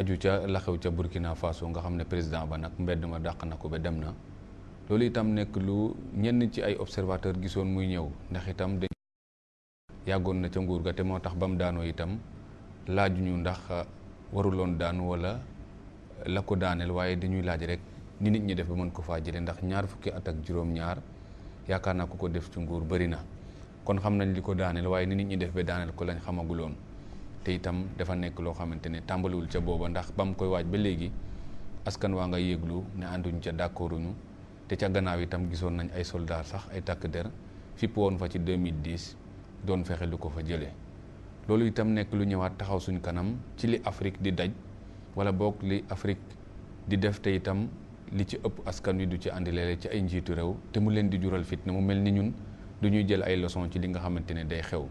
aju ca la xew ca Burkina Faso nga xam ne président ba nag mbedd ma dàq na ko ba dem na loolu itam nekk lu ñenn ci ay observateur gisoon muy ñëw ndax itam dañ yàggoon na ca nguur ga te moo tax ba mu daanoo itam laajuñu ndax waruloon daanu wala la ko daaneel waaye dañuy laaj rek ni nit ñi def ba mën ko faa jële ndax 20 at ak juróom-ñaar yaakaar naa ko def ci nguur bëri na kon xam nañ li ko daaneel waaye ni nit ñi def ba daaneel ko lañ xamaguloon te itam dafa nekk loo xamante ne tàmbaliwul ca booba ndax ba mu koy waaj ba léegi askan waa nga yéeglu ne ànduñ ca d'accorduñu te ca gannaaw itam gisoon nañ ay soldats sax ay takk der fipp woon fa ci 2010 doon fexe lu ko fa jëlee loolu itam nekk lu ñëwaat taxaw suñ kanam ci li Afrique di daj wala boog li Afrique di def te itam li ci ëpp askan wi du ci andi léeg-léeg ci ay njiitu réew te mu leen di jural fitna mu mel ni ñun du ñuy jël ay leçon ci li nga xamante ne day xew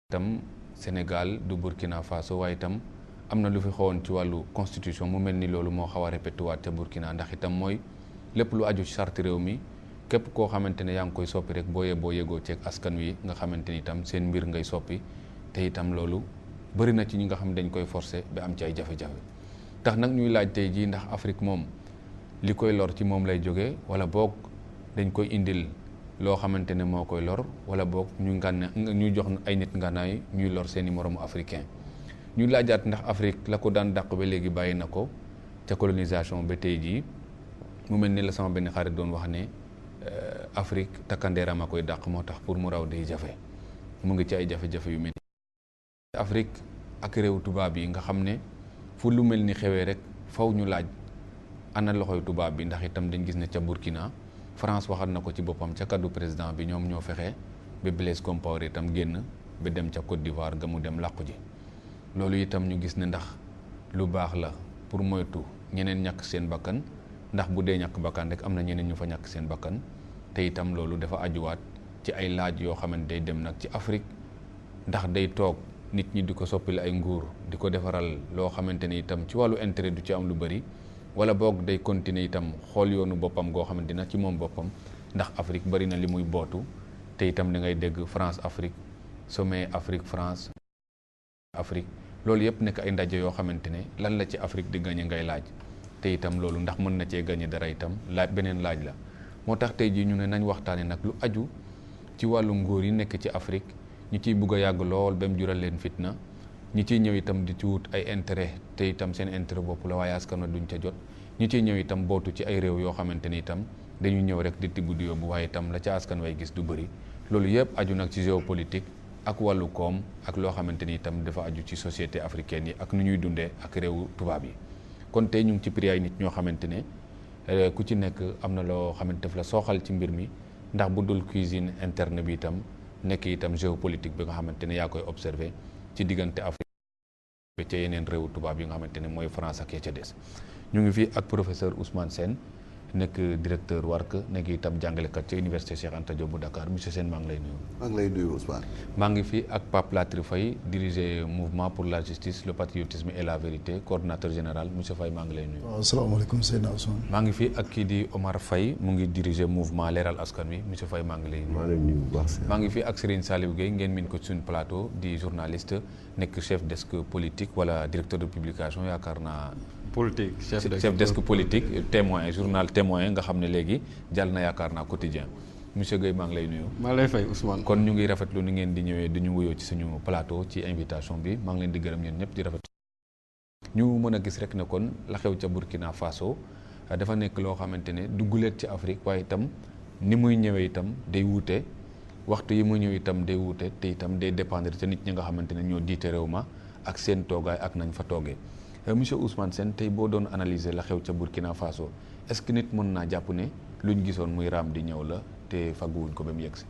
itam Sénégal du Burkina Faso waaye itam am na lu fi xewoon ci wàllu constitution mu mel ni loolu moo xaw a répété waat ca Burkina ndax itam mooy lépp lu aju ci charte réew mi képp koo xamante ne yaa ngi koy soppi rek boo yegoo ceeg askan wi nga xamante ni itam seen mbir ngay soppi te itam loolu bëri na ci ñi nga xam dañ koy forcer ba am ci ay jafe-jafe tax nag ñuy laaj tey jii ndax Afrique moom li koy lor ci moom lay jógee wala boog dañ koy indil loo xamante ne moo koy lor wala boog ñu jox ay nit ngànnaay ñuy lor seeni moromu africain ñu laajaat ndax Afrique la ko daan dàq ba léegi bàyyi na ko ca colonisation ba tey jii mu mel ni la sama benn xarit doon wax ne Afrique takkandeeram a koy dàq moo tax pour mu raw day jafe mu ngi ci ay jafe-jafe yu mel ni Afrique ak réew tubaab yi nga xam ne fu lu mel ni xewee rek faw ñu laaj ana loxoy tubaab bi ndax itam dañ gis ne ca Burkina France waxal na ko ci boppam ca kaddu président bi ñoom ñoo fexe ba Blaise Compaoré itam génn ba dem ca Côte d'Ivoire ga mu dem làqu ji loolu itam ñu gis ne ndax lu baax la pour moytu ñeneen ñàkk seen bakkan ndax bu dee ñàkk bakkan rek am na ñeneen ñu fa ñàkk seen bakkan te itam loolu dafa ajuwaat ci ay laaj yoo xamante day dem nag ci Afrique ndax day toog nit ñi di ko soppil ay nguur di ko defaral loo xamante ni itam ci wàllu intérêt du ci am lu bëri wala boog day continuer itam xool yoonu boppam goo xamante dina ci moom boppam ndax Afrique bëri na li muy bootu te itam da ngay dégg France Afrique sommet Afrique France Afrique loolu yëpp nekk ay ndaje yoo xamante ne lan la ci Afrique di gagné ngay laaj te itam loolu ndax mën na cee gagné dara itam laaj beneen laaj la moo tax tey jii ñu ne nañ waxtaane nag lu aju ci wàllu nguur yi nekk ci Afrique ñi ciy bugg a yàgg lool ba mu jural leen fitna ñi ciy ñëw itam di ci wut ay intérêt te itam seen intérêt bopp la waaye askan wi duñ ca jot ñi ciy ñëw itam bootu ci ay réew yoo xamante ni itam dañuy ñëw rek di tibb di yóbbu waaye itam la ca askan way gis du bëri loolu yëpp aju nag ci géopolitique ak wàllu koom ak loo xamante ni itam dafa aju ci société africaine yi ak nu ñuy dundee ak réewu tubaab yi kon tey ñu ngi ci prix ay nit ñoo xamante ne ku ci nekk am na loo xamante daf la sooxal ci mbir mi ndax bu dul cuisine interne bi itam nekk itam géopolitique bi nga xamante ne yaa koy observé ci diggante Afrique bi ca yeneen réewu tubaab yi nga xamante ne mooy France ak ya ca des ñu ngi fi ak professeur Ousmane Sène nekk directeur WARC nekk itam jàngalekat ca université Cheikh Anta Diop bu Dakar monsieur Sène maa ngi lay nuyu. maa ngi lay nuyu Ousmane. maa ngi fi ak Pape Latri Faye diriger mouvement pour la justice le patriotisme et la vérité coordonnateur général monsieur Faye maa ngi lay nuyu. waaw asalaamaaleykum Seydina Ousmane. maa ngi fi ak kii di Omar Faye mu ngi diriger mouvement leeral askan wi monsieur Faye maa ngi lay nuyu. maa ngi lay nuyu bu baax. maa ngi fi ak Serigne Saliou Gueye ngeen min ko ci suñu plateau di journaliste nekk chef desk politique wala directeur de publication yaakaar naa. politique chef desk politique témoin journal témoin nga xam ne léegi jàll na yaakaar naa quotidien monsieur Gueye maa ngi lay nuyu. maa lay fay Ousmane. kon ñu ngi rafetlu ni ngeen di ñëwee du ñu wuyoo ci suñu plateau ci invitation bi maa ngi leen di gërëm ñeen ñëpp di rafetlu. ñu mën a gis rek ne kon la xew ca Burkina Faso dafa nekk loo xamante ne dugguleet ci Afrique waaye itam ni muy ñëwee itam day wuute waxtu yi muy ñëw itam day wuute te itam day dépendre ca nit ñi nga xamante ne ñoo diite réew ma ak seen toogaay ak nañ fa toogee. monsieur Ousmane Sène tey boo doon analyser la xew ca Burkina Faso est-ce que nit mën naa jàpp ne luñ gisoon muy raam di ñëw la te fagguwuñ ko ba mu yegsi.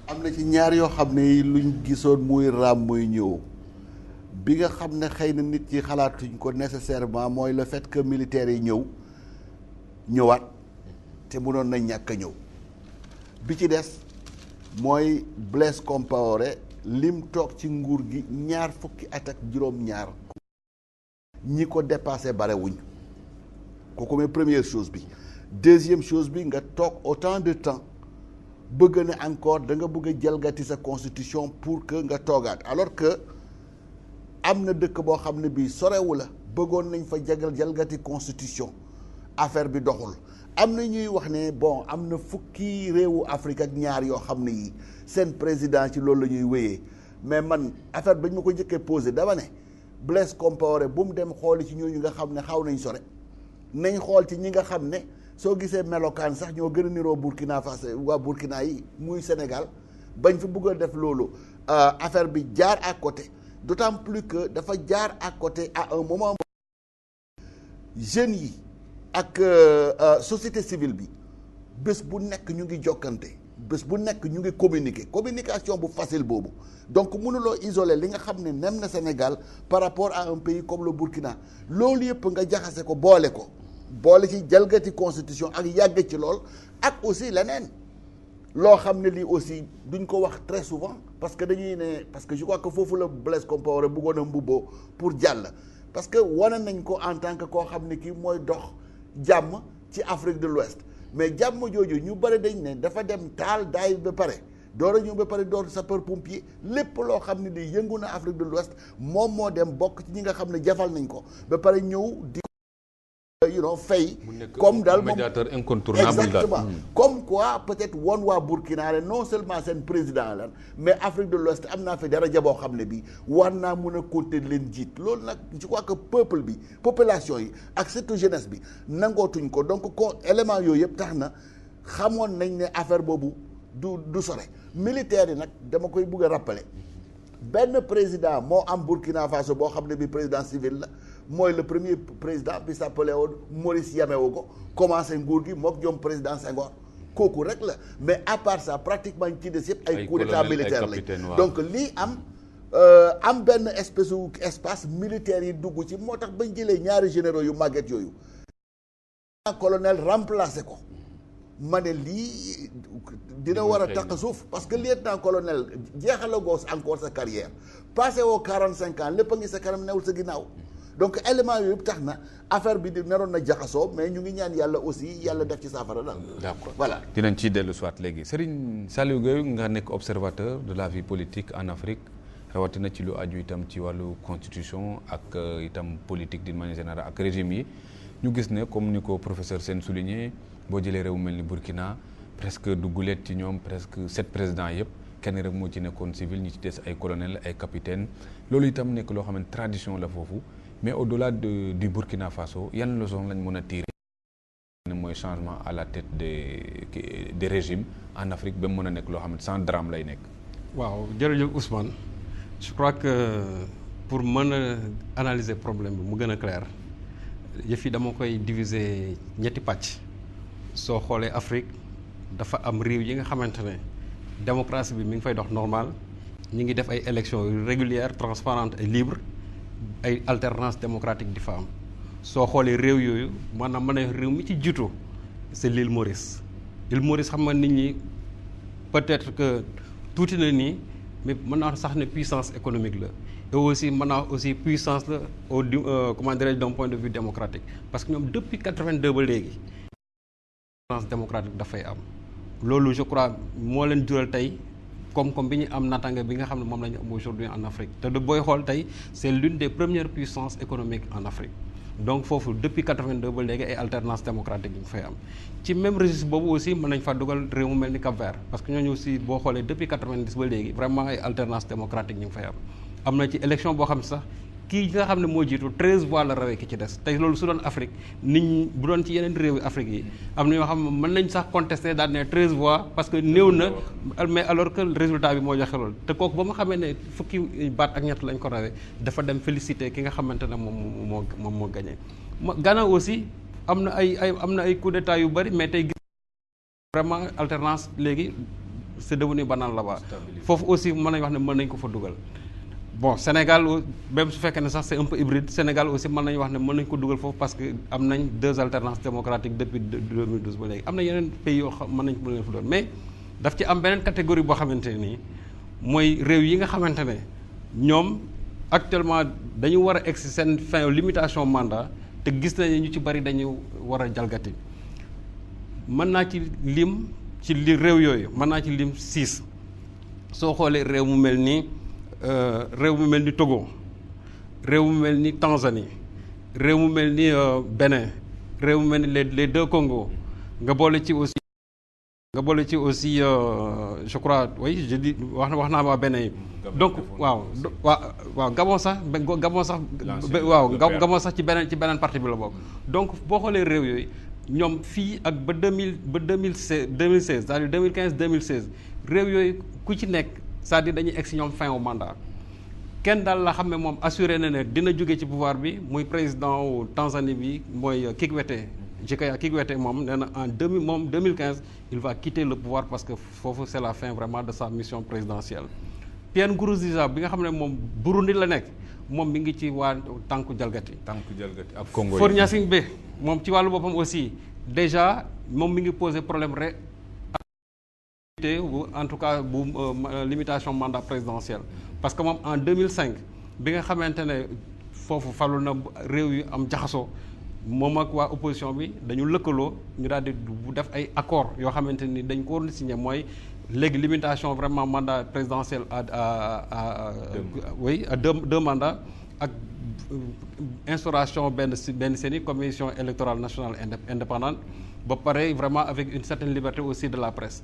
am na ci ñaar yoo xam ne luñ gisoon muy raam muy ñëw bi nga xam ne xëy na nit ñi xalaatuñ ko nécessairement mooy le fait que militaires yi ñëwaat te mënoon nañ ñàkk a ñëw bi ci des mooy Blaise Compaoré lim toog ci nguur gi ñaar fukki at ak juróom-ñaar. ñi ko dépassé bare wuñ kooku mooy première chose bi deuxième chose bi nga toog autant de temps bëgg ne encore da nga bëgg a jalgati sa constitution pour que nga toogaat alors que am na dëkk boo xam ne bii sorewu la bëggoon nañ fa jalgati constitution affaire bi doxul. am na ñuy wax ne bon am na fukki réewu Afrique ak ñaar yoo xam ne yi seen président ci loolu la ñuy wéyee mais man affaire bañ ma ko njëkkee posé dama ne Blaise Compaoré bu mu dem xooli ci ñooñu nga xam ne xaw nañ sore nañ xool ci ñi nga xam ne soo gisee melokaan sax ñoo gën a niroo Burkina Faso waa Burkina yi muy Sénégal bañ fi bëgg a def loolu affaire bi jaar à côté d'autant plus que dafa jaar à côté à un moment jeunes yi ak société civile bi bés bu nekk ñu ngi jokkante bés bu nekk ñu ngi communication bu facile boobu donc mënuloo isoler li nga xam ne nem na Sénégal par rapport à un pays comme le Burkina loolu yëpp nga jaxase ko boole ci jalgati constitution ak yàgg ci lool ak aussi leneen loo xam ne lii aussi duñ ko wax très souvent parce que dañuy ne parce que je crois que foofu la Blaise Compaoré bëggoon a mbubboo pour jàll parce que wane nañ ko en tant que koo xam ne kii mooy dox jàmm ci Afrique de l'Ouest mais jàmm jooju ñu bëri dañ ne dafa dem taal daay ba pare door a ñëw ba pare door sapeur pompier lépp loo xam ne di yëngu na Afrique de l'Ouest moom moo dem bokk ci ñi nga xam ne jafal nañ ko ba pare ñëw di fay comme daal moom médiateur incontournable exactement comme quoi peut-être woon waa Burkina ne non seulement seen président lan mais Afrique de l'Ouest am naa fi daraja boo xam ne bi war naa mun a compter leen jiit loolu nag je crois que peuple bi population yi ak surtout jeunesse bi nangootuñ ko donc élément yooyu yëpp tax na xamoon nañ ne affaire boobu du sore militaire yi nag dama koy bëgg a rappeler benn président moo am Burkina Faso boo xam ne bi président civil la mooy le premier président bi s'appelait woon Maurice Yamewogo commencé nguur gi mook ñoom président Senghor kooku rek la mais à part ça pratiquement ci des yëpp ay coup d'état militaire lañ donc lii am benn espèce u espace militaire yi dugg ci moo tax bañ jëlee ñaari généraux yu màgget yooyu colonel remplacé ko ma ne lii dina war a taq suuf parce que lieutenant colonel jeexalagoo encore sa carrière passé woo 45 ans lépp a ngi sa kanam newul sa ginnaaw donc élément yooyu yëpp tax na affaire bi di naroon na jaxasoo mais ñu ngi ñaan yàlla aussi yàlla def ci saafara daal. d'accord voilà dinañ ciy dellu soit léegi Serigne Saliou Gueye nga nekk observateur de la vie politique en Afrique rawatina ci lu aju itam ci wàllu constitution ak itam politique d'une manière générale ak régime yi ñu gis ne comme ni ko professeur Sène souligné boo jëlee réew mel ni Burkina presque du guleet ci ñoom presque 7 présidents yëpp kenn rek moo ci nekkoon civil ñi ci des ay colonel ay capitaine loolu itam nekk loo xam ne tradition la foofu mais au-delà du Burkina Faso yan leçon lañ mën a tirer ne mooy changement à la tête des régimes en Afrique ba mën a nekk loo xam ne sans drame lay nekk. waaw jërëjëf Ousmane je crois que pour mën a analyser problème bi mu gën a clair yëf yi dama koy diviser ñetti pàcc. soo xoolee Afrique dafa am réew yi nga xamante ne démocratie bi mi ngi fay dox normal ñi ngi def ay élections régulières transparentes et libres ay alternance démocratique di fa am soo xoolee réew yooyu maanaam mën na réew mi ci jiitu c'est l'île Maurice. Île Maurice xam nga nit ñi peut-être que tuuti na nii mais mën naa sax ne puissance économique la et aussi mën naa aussi puissance la comment dirais-je d'un point de vue démocratique parce que ñoom depuis 82 ba léegi démocratique dafay am loolu je crois moo leen jural tey comme bi ñu am naataange bi nga xam ne moom la ñu am aujourd'hui en Afrique te de booy xool tey c'est l'une des premières puissances économiques en Afrique donc foofu depuis 82 ba léegi ay alternance démocratique yi ñu fay am ci même registre boobu aussi mën nañ fa dugal réew mu mel ni Cap-Vert parce que ñooñu aussi boo xoolee depuis 90 ba léegi vraiment ay alternance démocratique ñu ngi fay am na ci élection boo xam sax kii nga xam ne moo jiitu 13 voix la rawee ki ci des tey loolu su doon Afrique nit ñi bu doon ci yeneen réewi Afrique yi am na ñoo xam ne mën nañ sax contester daal ne 13 voix parce que néew na mais alors que résultat bi moo joxe loolu te kooku ba ma xamee ne fukki baat ak ñett lañ ko rawee dafa dem féliciter ki nga xamante ne moom moo gagné. Ghana aussi am na ay coup d'état yu bari mais tey gis vraiment alternance léegi c'est devenu banal là-bas foofu aussi mën nañ wax ne mën nañ ko fa dugal. bon Sénégal même su fekkee ne sax c'est un peu hybride Sénégal aussi mën nañu wax ne mën nañu ko dugal foofu parce que am nañ 2 alternances démocratiques depuis 2012 ba léegi am na yeneen pays yoo xam mën nañ ko leen fa doon mais daf ci am beneen catégorie boo xamante nii mooy réew yi nga xamante ne ñoom actuellement dañu war a egsi seen fin limitation mandat te gis nañu ñu ci bari dañu war a jalgati mën naa ci lim ci li réew yooyu mën naa ci lim 6 soo xoolee réew mu mel ni Togo réew mu mel ni Tanzanie réew mu mel ni Bénin réew mu mel ni les deux Congo nga boole ci aussi je crois oui je dis wax naa waa Bénin yi donc waaw Gabon sax Gabon sax ci beneen partie bi la bokk donc boo xoolee réew yooyu ñoom fii ak ba 2016 c'est-à-dire 2015 réew yooyu ku ci nekk c'est-à-dire dañuy egg si ñoom fin au mandat kenn daal la xam ne moom assuré na ne dina jóge ci pouvoir bi muy président wu Tanzanie bi mooy Kikwete moom nee na en 2015 il va quitter le pouvoir parce que foofu c'est la fin vraiment de sa mission présidentielle. Pierre Nkurunziza bi nga xam ne moom Burundi la nekk moom mi ngi ci waa tànku jalgati ak Congo yi. Faure Gnassingbé moom ci wàllu boppam aussi déjà moom mi ngi poser problème en tout cas bu limitation mandat présidentiel parce que moom en 2005 bi nga xamante ne foofu falu na réew yu am jaxasoo moom ak waa opposition bi dañu lëkkaloo ñu daal di def ay accords yoo xamante ni dañ ko waroon signé mooy léegi limitation vraiment mandat présidentiel à deux mandats ak instauration benn CENI commission électorale nationale indépendante ba pare vraiment avec une certaine liberté aussi de la presse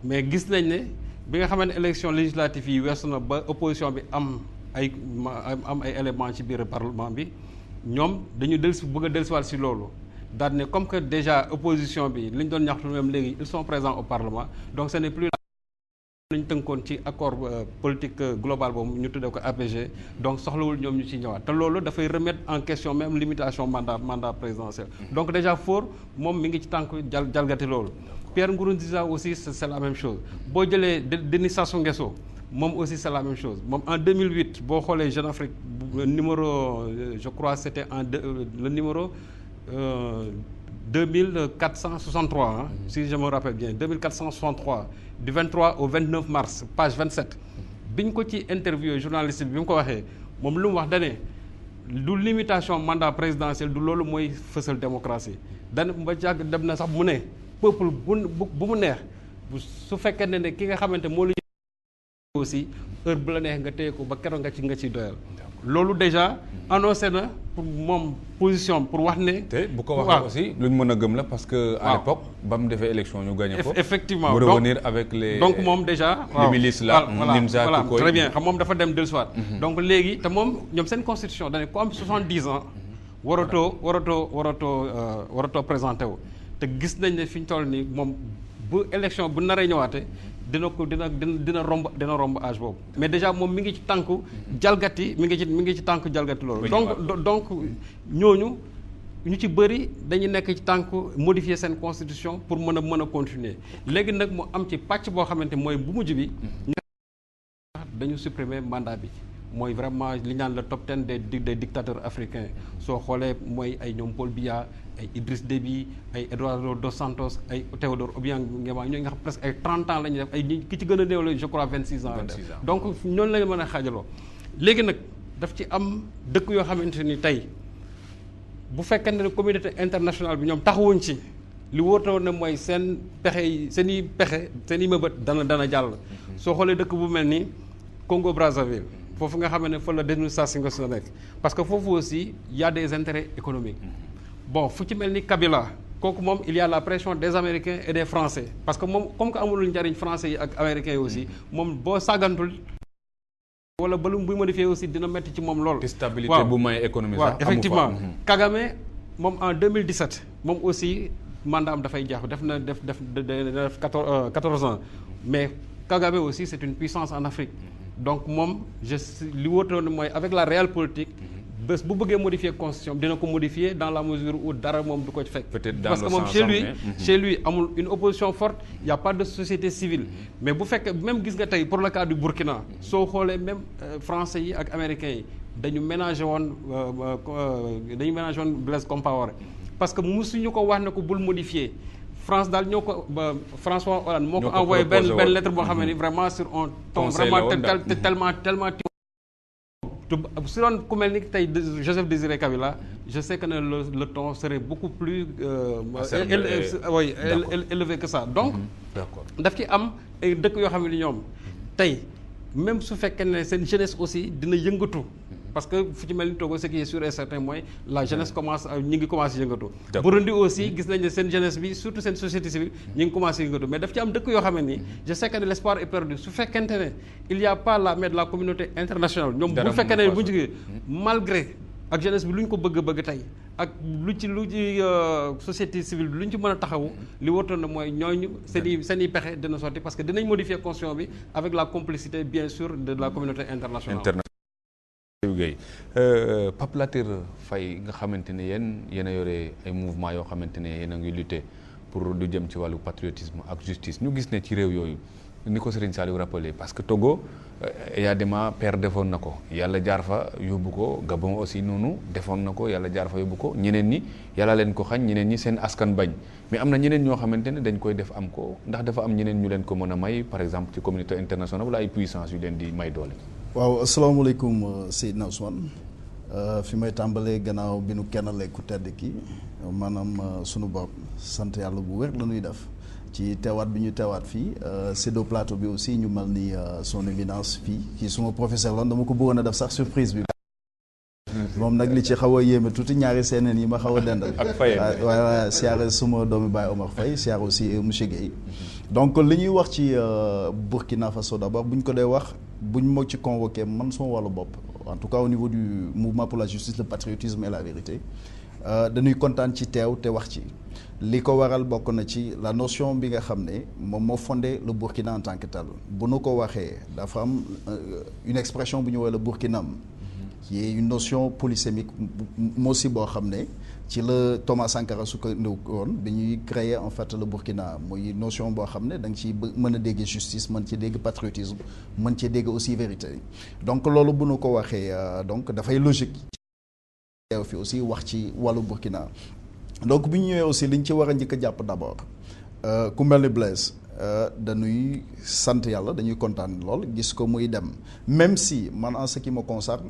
mais gis nañ ne bi nga xamante élection législative yi weesu na ba opposition bi am ay éléments ci biir parlement bi ñoom dañu bëgg a dellusiwaat si loolu daal ne comme que déjà opposition bi li ñu doon ñaxtu même léegi ils sont présents au parlement donc ce n'est plus lañu tënkoon ci accord politique global boobu ñu tuddee ko APG donc soxlawul ñoom ñu ci ñëwaat te loolu dafay remettre en question même limitation mandat présidentiel donc déjà Faure moom mi ngi ci tànk jalgati loolu Pierre Nkurunziza aussi c'est la même chose boo jëlee Denis Sassou Nguesso moom aussi c'est la même chose moom en 2008 boo xoolee Jeune Afrique numéro je crois c'était le numéro 2463 si je me rappelle bien 2463 du 23 au 29 mars page 27 biñ ko ci interview journaliste bi mu ko waxee moom lu mu wax dane du limitation mandat présidentiel du loolu mooy fësal démocratie dane ba jàgg dem na sax mu ne peuple bu mu neex su fekkee ne ki nga xamante moo la aussi heure bu la neex nga téye ko ba keroog nga ci doyal loolu déjà annoncé na pour moom position pour wax ne. te bu ko waxee aussi lu ñu mën a gëm la parce que. à l'époque ba mu defee élection ñu gagné ko. effectivement mu revenir avec les. donc moom déjà. les milices là voilà très bien xam moom dafa dem dellusiwaat. donc léegi te moom ñoom seen constitution dañ ne ku am 70 ans. waratoo présenté wu. te gis nañ ne fi ñu toll nii moom bu élection bu naree ñëwaate dina romb âge boobu mais déjà moom mi ngi ci tànku jalgati mi ngi ci tànku jalgati loolu donc ñooñu ñu ci bëri dañuy nekk ci tànku modifier seen constitution pour mën a continuer léegi nag mu am ci pàcc boo xamante mooy bu mujj bi dañu supprimer mandat bi mooy vraiment li ñaan le top 10 des dictateurs africains soo xoolee mooy ay ñoom Paul Biya ay Idriss Déby ay Eduardo dos Santos ay Théodore Obiang Nguema ñooy nga xam presque ay 30 ans la ñuy def ay ki ci gën a néew la je crois 26 ans la def donc ñooñu la mën a xaajaloo léegi nag daf ci am dëkk yoo xamante ni tey bu fekkee ne communauté internationale bi ñoom taxawuñ ci li wóotoon ne mooy seen pexe yi seen i mëbët dana jàll soo xoolee dëkk bu mel ni Congo Brazzaville foofu nga xam ne fa la Denis Sassou Nguesso nekk parce que foofu aussi y a des intérêts économiques bon fu ci mel ni Kabila kooku moom il y a la pression des Américains et des Français parce que moom comme que amulul njariñ Français yi ak Américains yi aussi moom boo sàggantul wala ba lu muy modifier aussi dina métti ci moom lool. stabilité bu may économie sax effectivement Kagame moom en 2017 moom aussi mandat am dafay jeex def 14 ans mais Kagame aussi c'est une puissance en Afrique donc moom li wóotoon mooy avec la réelle politique bés bu bëggee modifier constitution dina ko modifier dans la mesure où dara moom du ko ci fekk parce que moom chez lui amul une opposition forte y a pas de société civile mais bu fekkee même gis nga tey pour le cas du Burkina soo xoolee même français yi ak américains yi dañu ménager woon Blaise Compaoré parce que musuñu ko wax ne ko bul modifier France daal ñoo ko François Hollande moo ko envoyé benn lettre boo xam ne vraiment sur un ton vraiment tellement su doon ku mel ni tey Joseph Désiré Kabila je sais que ne le ton serait beaucoup plus élevé que ça donc daf ci am ay dëkk yoo xam ne ñoom tey même su fekkee ne seen jeunesse aussi dina yëngatu parce que fu ci mel ni Togo ce qui est sûr et certain mooy la jeunesse commence ñi ngi commencé yëngatu. Burundi aussi gis nañ ne seen jeunesse bi surtout seen société civile ñi ngi commencé yëngatu mais daf ci am dëkk yoo xam ne nii je sais que l'espoir est perdu su fekkente ne il y a pas la main de la communauté internationale ñoom bu fekkee ne bu ñu jógee malgré ak jeunesse bi lu ñu ko bëgg tey ak lu ci société civile bi lu ñu ci mën a taxawu li watoon na mooy ñooñu seen i pexe dina sotti parce que dinañ modifier constitution bi avec la complicité bien sûr de la communauté internationale. Pape Latir Faye nga xamante ne yéen a yore ay mouvement yoo xamante ne yéen a ngi lutter pour du jëm ci wàllu patriotisme ak justice ñu gis ne ci réew yooyu ni ko Serigne Saliou rappelé parce que Togo Eyadema père defoon na ko yàlla jaar fa yóbbu ko Gabon aussi noonu defoon na ko yàlla jaar fa yóbbu ko ñeneen ñi yàlla leen ko xañ ñeneen ñi seen askan bañ mais am na ñeneen ñoo xamante ne dañ koy def am ko ndax dafa am ñeneen ñu leen ko mën a may par exemple ci communauté internationale wala ay puissance yu leen di may doole. waaw asalaamaaleykum Seydina Ousmane fi may tàmbalee gannaaw bi nu kennalee ku tedd ki maanaam sunu bopp sant yàlla bu wér la ñuy def ci teewaat bi ñu teewaat fii Séddo plateau bi aussi ñu mel ni son éminence fii ci suma professeur lan dama ko bëggoon a def sax surprise bi moom nag li ci xaw a yéeme tuuti ñaari seeneen yi ma xaw a dendal ak Faye waaw siyaare suma doomi baay Omar Faye siyaare aussi monsieur Guèye donc li ñuy wax ci Burkina Faso d'abord bu ñu ko dee wax bu ñu ma ci convoqué man suma wàllu bopp en tout cas au niveau du mouvement pour la justice le patriotisme et la vérité dañuy kontaan ci teew te wax ci li ko waral bokk na ci la notion bi nga xam ne moom moo fondé le Burkina en tant que tel bu nu ko waxee dafa am une expression bu ñu woowee le Burkinam qui est une notion polysémique moo si boo xam ne ci la Thomas Sankara sukkandiku woon bi ñuy créer en fait le Burkina muy notion boo xam ne da nga ci mën a dégg justice mën ci dégg patriotisme mën ci dégg aussi vérité donc loolu bu nu ko waxee donc dafay logique teew fi aussi wax ci wàllu Burkina donc bi ñu ñëwee aussi liñ ci war a njëkk a jàpp d'abord ku mel ni Blaise dañuy sant yàlla dañuy kontaan lool gis ko muy dem même si man en ce qui me concerne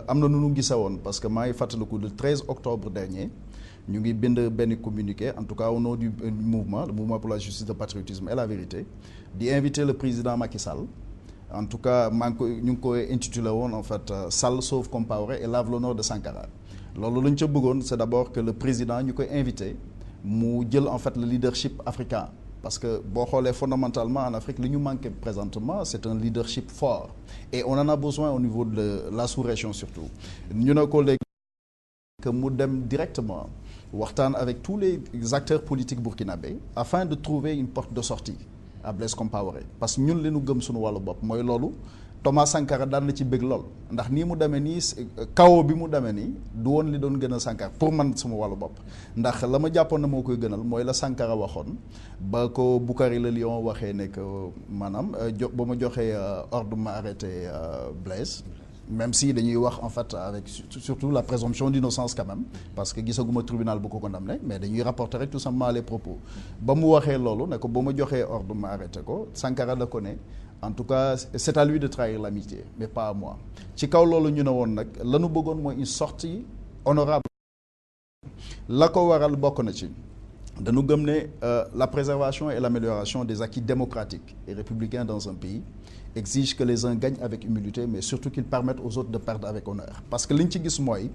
am na nu nu gise woon parce que maa ngi fàttaliku le 13 octobre dernier ñu ngi bind benn communiqué en tout cas au nom du mouvement le mouvement pour la justice le patriotisme et la vérité di inviter le président Macky Sall en tout cas maa ngi koy ñu ngi koy intitulé woon en fait Sall sauve Compaoré et lave l'honneur de Sankara loolu lu ñu ca bëggoon c'est d'abord que le président ñu koy invité mu jël en fait le leadership africain parce que boo xoolee fondamentalement en Afrique li ñu manqué présentement c'est un leadership fort et on en a besoin au niveau de la sous-région surtout ñu ne ko léegi que mu dem directement waxtaan avec tous les acteurs politiques burkinabés afin de trouver une porte de sortie à Blaise Compaoré parce que ñun li ñu gëm suñu wàllu bopp mooy loolu Thomas Sankara daan na ci bëgg lool ndax nii mu demee nii kawo bi mu demee nii du woon li doon gënal Sankara pour man sama wàllu bopp ndax la ma jàppoon na moo koy gënal mooy la Sankara waxoon ba ko Boukari le Lion waxee ne que maanaam ba ma joxee ordre ma arrêté Blaise même si dañuy wax en fait avec surtout la présomption d'innocence quand même parce que gisaguma tribunal bu ko condamné mais dañuy rapporter rek tout simplement les propos ba mu waxee loolu ne ko ba ma joxee ordre ma arrêté ko Sankara la ko ne en tout cas c'est à lui de trahir l'amitié mais pas à moi ci kaw loolu ñu ne woon nag la ñu bëggoon mooy une sortie honorable la ko waral bokk na ci dañu gëm ne la préservation et l'amélioration des acquis démocratiques et républicains dans un pays exige que les uns gagnent avec humilité mais surtout qu'ils permettent aux autres de perdre avec honneur parce que liñ ci gis mooy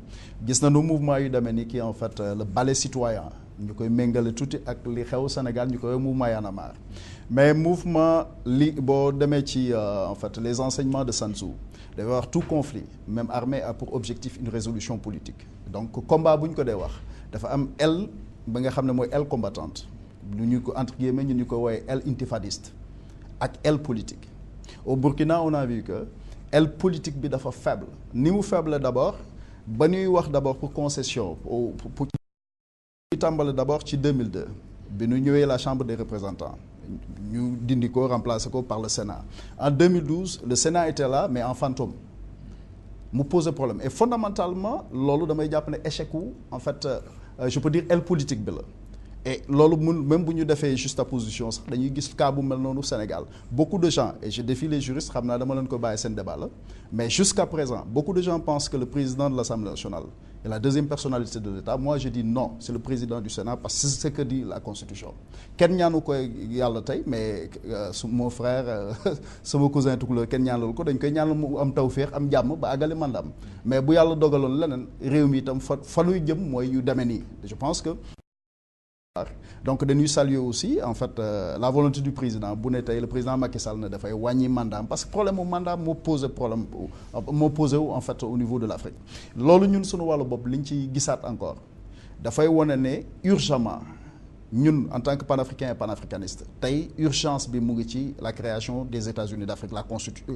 gis nañu mouvement yu demee ni kii en fait le ballet citoyen ñu koy méngale tuuti ak li xew Sénégal ñu koy mouvement Y'en a marre mais mouvement li boo demee ci en fait les enseignements de Sun Tzu dafa wax tout conflit même armé a pour objectif une résolution politique donc combat bu ñu ko dee wax dafa am aile ba nga xam ne mooy aile combattante lu ñu ko entre guillemets ñu ko woowee aile intifadiste ak aile politique au Burkina on a vu que aile politique bi dafa faible ni mu faible d'abord ba ñuy wax d'abord pour concession pour tàmbale d'abord ci 2002 bi ñu ñëwee la chambre des représentants ñu dindi ko remplacer ko par le Sénat en 2012 le Sénat était là mais en fantôme mu pose problème et fondamentalement loolu damay jàpp ne échec wu en fait je peux dire aile politique bi la et loolu mun même bu ñu defee juxtaposition sax dañuy gis cas bu mel noonu Sénégal beaucoup de gens et je défie les juristes xam naa dama leen ko bàyyi seen débat la mais jusqu'à présent beaucoup de gens pensent que le président de l'Assemblée nationale est la deuxième personnalité de l'État. Moi je dis non, c'est le président du Sénat parce que c'est ce que dit la Constitution. kenn ñaanu ko yàlla tey mais mon frère sama cousin tukulóor kenn ñaanal ko dañ koy ñaanal mu am tawféex am jàmm ba àggale mandaam mais bu yàlla dogaloon leneen réew mi itam fa nuy jëm mooy yu demee nii je pense que donc dañuy saluer aussi en fait la volonté du président bu ne tey le président Macky Sall ne dafay wàññi mandat parce que problème mu mandat moo posé wu en fait au niveau de l'Afrique loolu ñun suñu wàllu bopp liñ ci gisaat encore dafay wane ne urgemment ñun en tant que panafricain et panafricaniste tey urgence bi mu ngi ci la création des États-Unis d'Afrique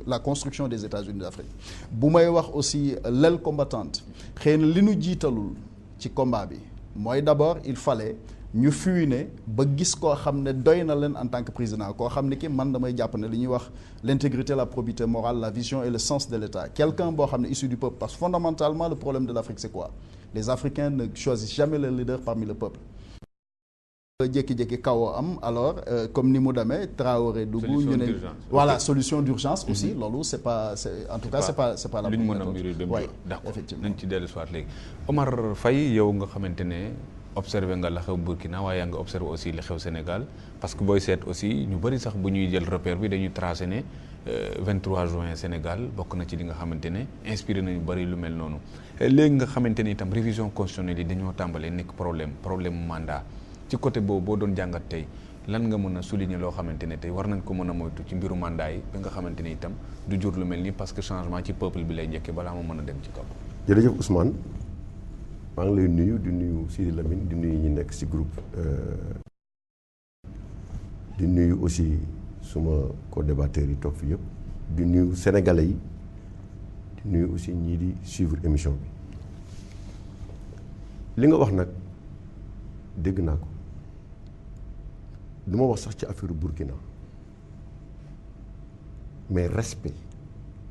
la construction des États-Unis d'Afrique bu may wax aussi l'aile combattante xëy na li ñu jiitalul ci combat bi mooy d'abord il fallait ñu fuine ba gis koo xam ne doy na leen en tant que président koo xam ne ki man damay jàpp ne li ñuy wax l'intégrité, la probité morale, la vision et le sens de l'État. Quelqu'un boo xam ne issu du peuple parce que fondamentalement le problème de l'Afrique c'est quoi? Les Africains ne choisissent jamais le leader parmi le peuple. jékki-jékki kaw am alors comme ni mu demee Traoré dugg ñu ne voilà solution d'urgence aussi loolu c'est pas en tout cas c'est pas la lu ñu mën a mbiri dem d'accord nañ ci dellu soit léegi Omar Faye yow nga xamante ne observé nga la xew Burkina waaye yaa nga observé aussi li xew Sénégal parce que booy seet aussi ñu bëri sax bu ñuy jël repère bi dañuy tracé ne 23 juin Sénégal bokk na ci li nga xamante ne inspiré nañu bëri lu mel noonu léegi nga xamante ne itam révision constitutionnelle yi dañoo tàmbalee nekk problème mandat ci côté boobu boo doon jàngat tey lan nga mën a souligner loo xamante ne tey war nañ ko mën a moytu ci mbiru mandat yi ba nga xamante ne itam du jur lu mel nii parce que changement ci peuple bi lay njëkkee balaa ma mën a dem ci kaw. jërëjëf Ousmane maa ngi lay nuyu di nuyu Sidi Lamine di nuyu ñi nekk ci groupe di nuyu aussi suma co-débatteurs yi toog fi yëpp di nuyu sénégalais yi di nuyu aussi ñii di suivre émission bi li nga wax nag dégg naa ko. du ma wax sax ci affaire Burkina mais respect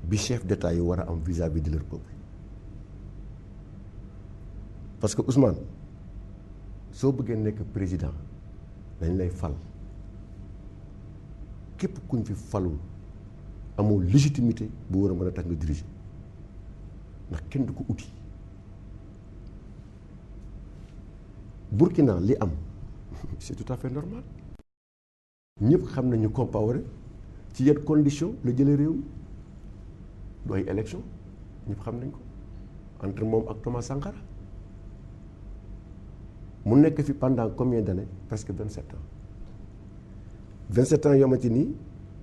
bi chef d'État yi war a am vis-à-vis de leur peuple parce que Ousmane soo bëggee nekk président dañ lay fal képp kuñ fi falul amoo légitimité bu war a mën a tax nga diriger ndax kenn du ko uti Burkina li am c'est tout à fait normal ñëpp xam nañu Compaoré ci yenn condition la jëlee réew mi du ay élection ñëpp xam nañ ko entre moom ak Thomas Sankara mu nekk fi pendant combien d'années presque 27 ans 27 ans yoo xamante ni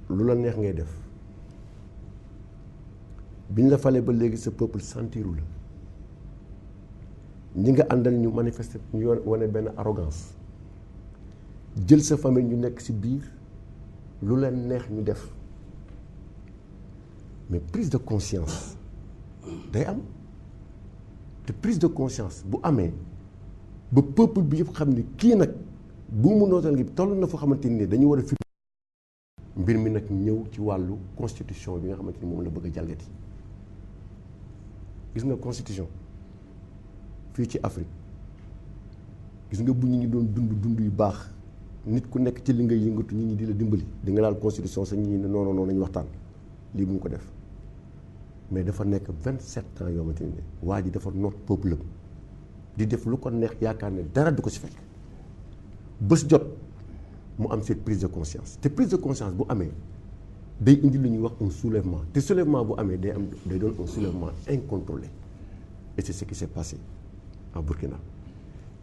lu la neex ngay def biñ la falee ba léegi sa peuple sentiru la ñi nga àndal ñu manifester ñu wane benn arrogance jël sa famille ñu nekk ci biir lu leen neex ñu def mais prise de conscience day am te prise de conscience bu amee ba peuple bi yëpp xam ni kii nag bu mu nootal ngi toll na foo xamante ni dañu war a fi mbir mi nag ñëw ci wàllu constitution bi nga xamante ni moom la bëgg a jalgati gis nga constitution fii ci Afrique gis nga bu ñu doon dund yu baax nit ku nekk ci li ngay yëngatu nit ñi di la dimbali di nga laal constitution sax ñi ne non nañu waxtaan lii bu ñu ko def mais dafa nekk 27 ans yoo xamante ne waa ji dafa noot peuple di def lu ko neex yaakaar ne dara du ko ci fekk bés jot mu am cette prise de conscience te prise de conscience bu amee day indi lu ñuy wax un soulèvement te soulèvement bu amee day doon un soulèvement incontrôlé et c'est ce qui s'est passé en Burkina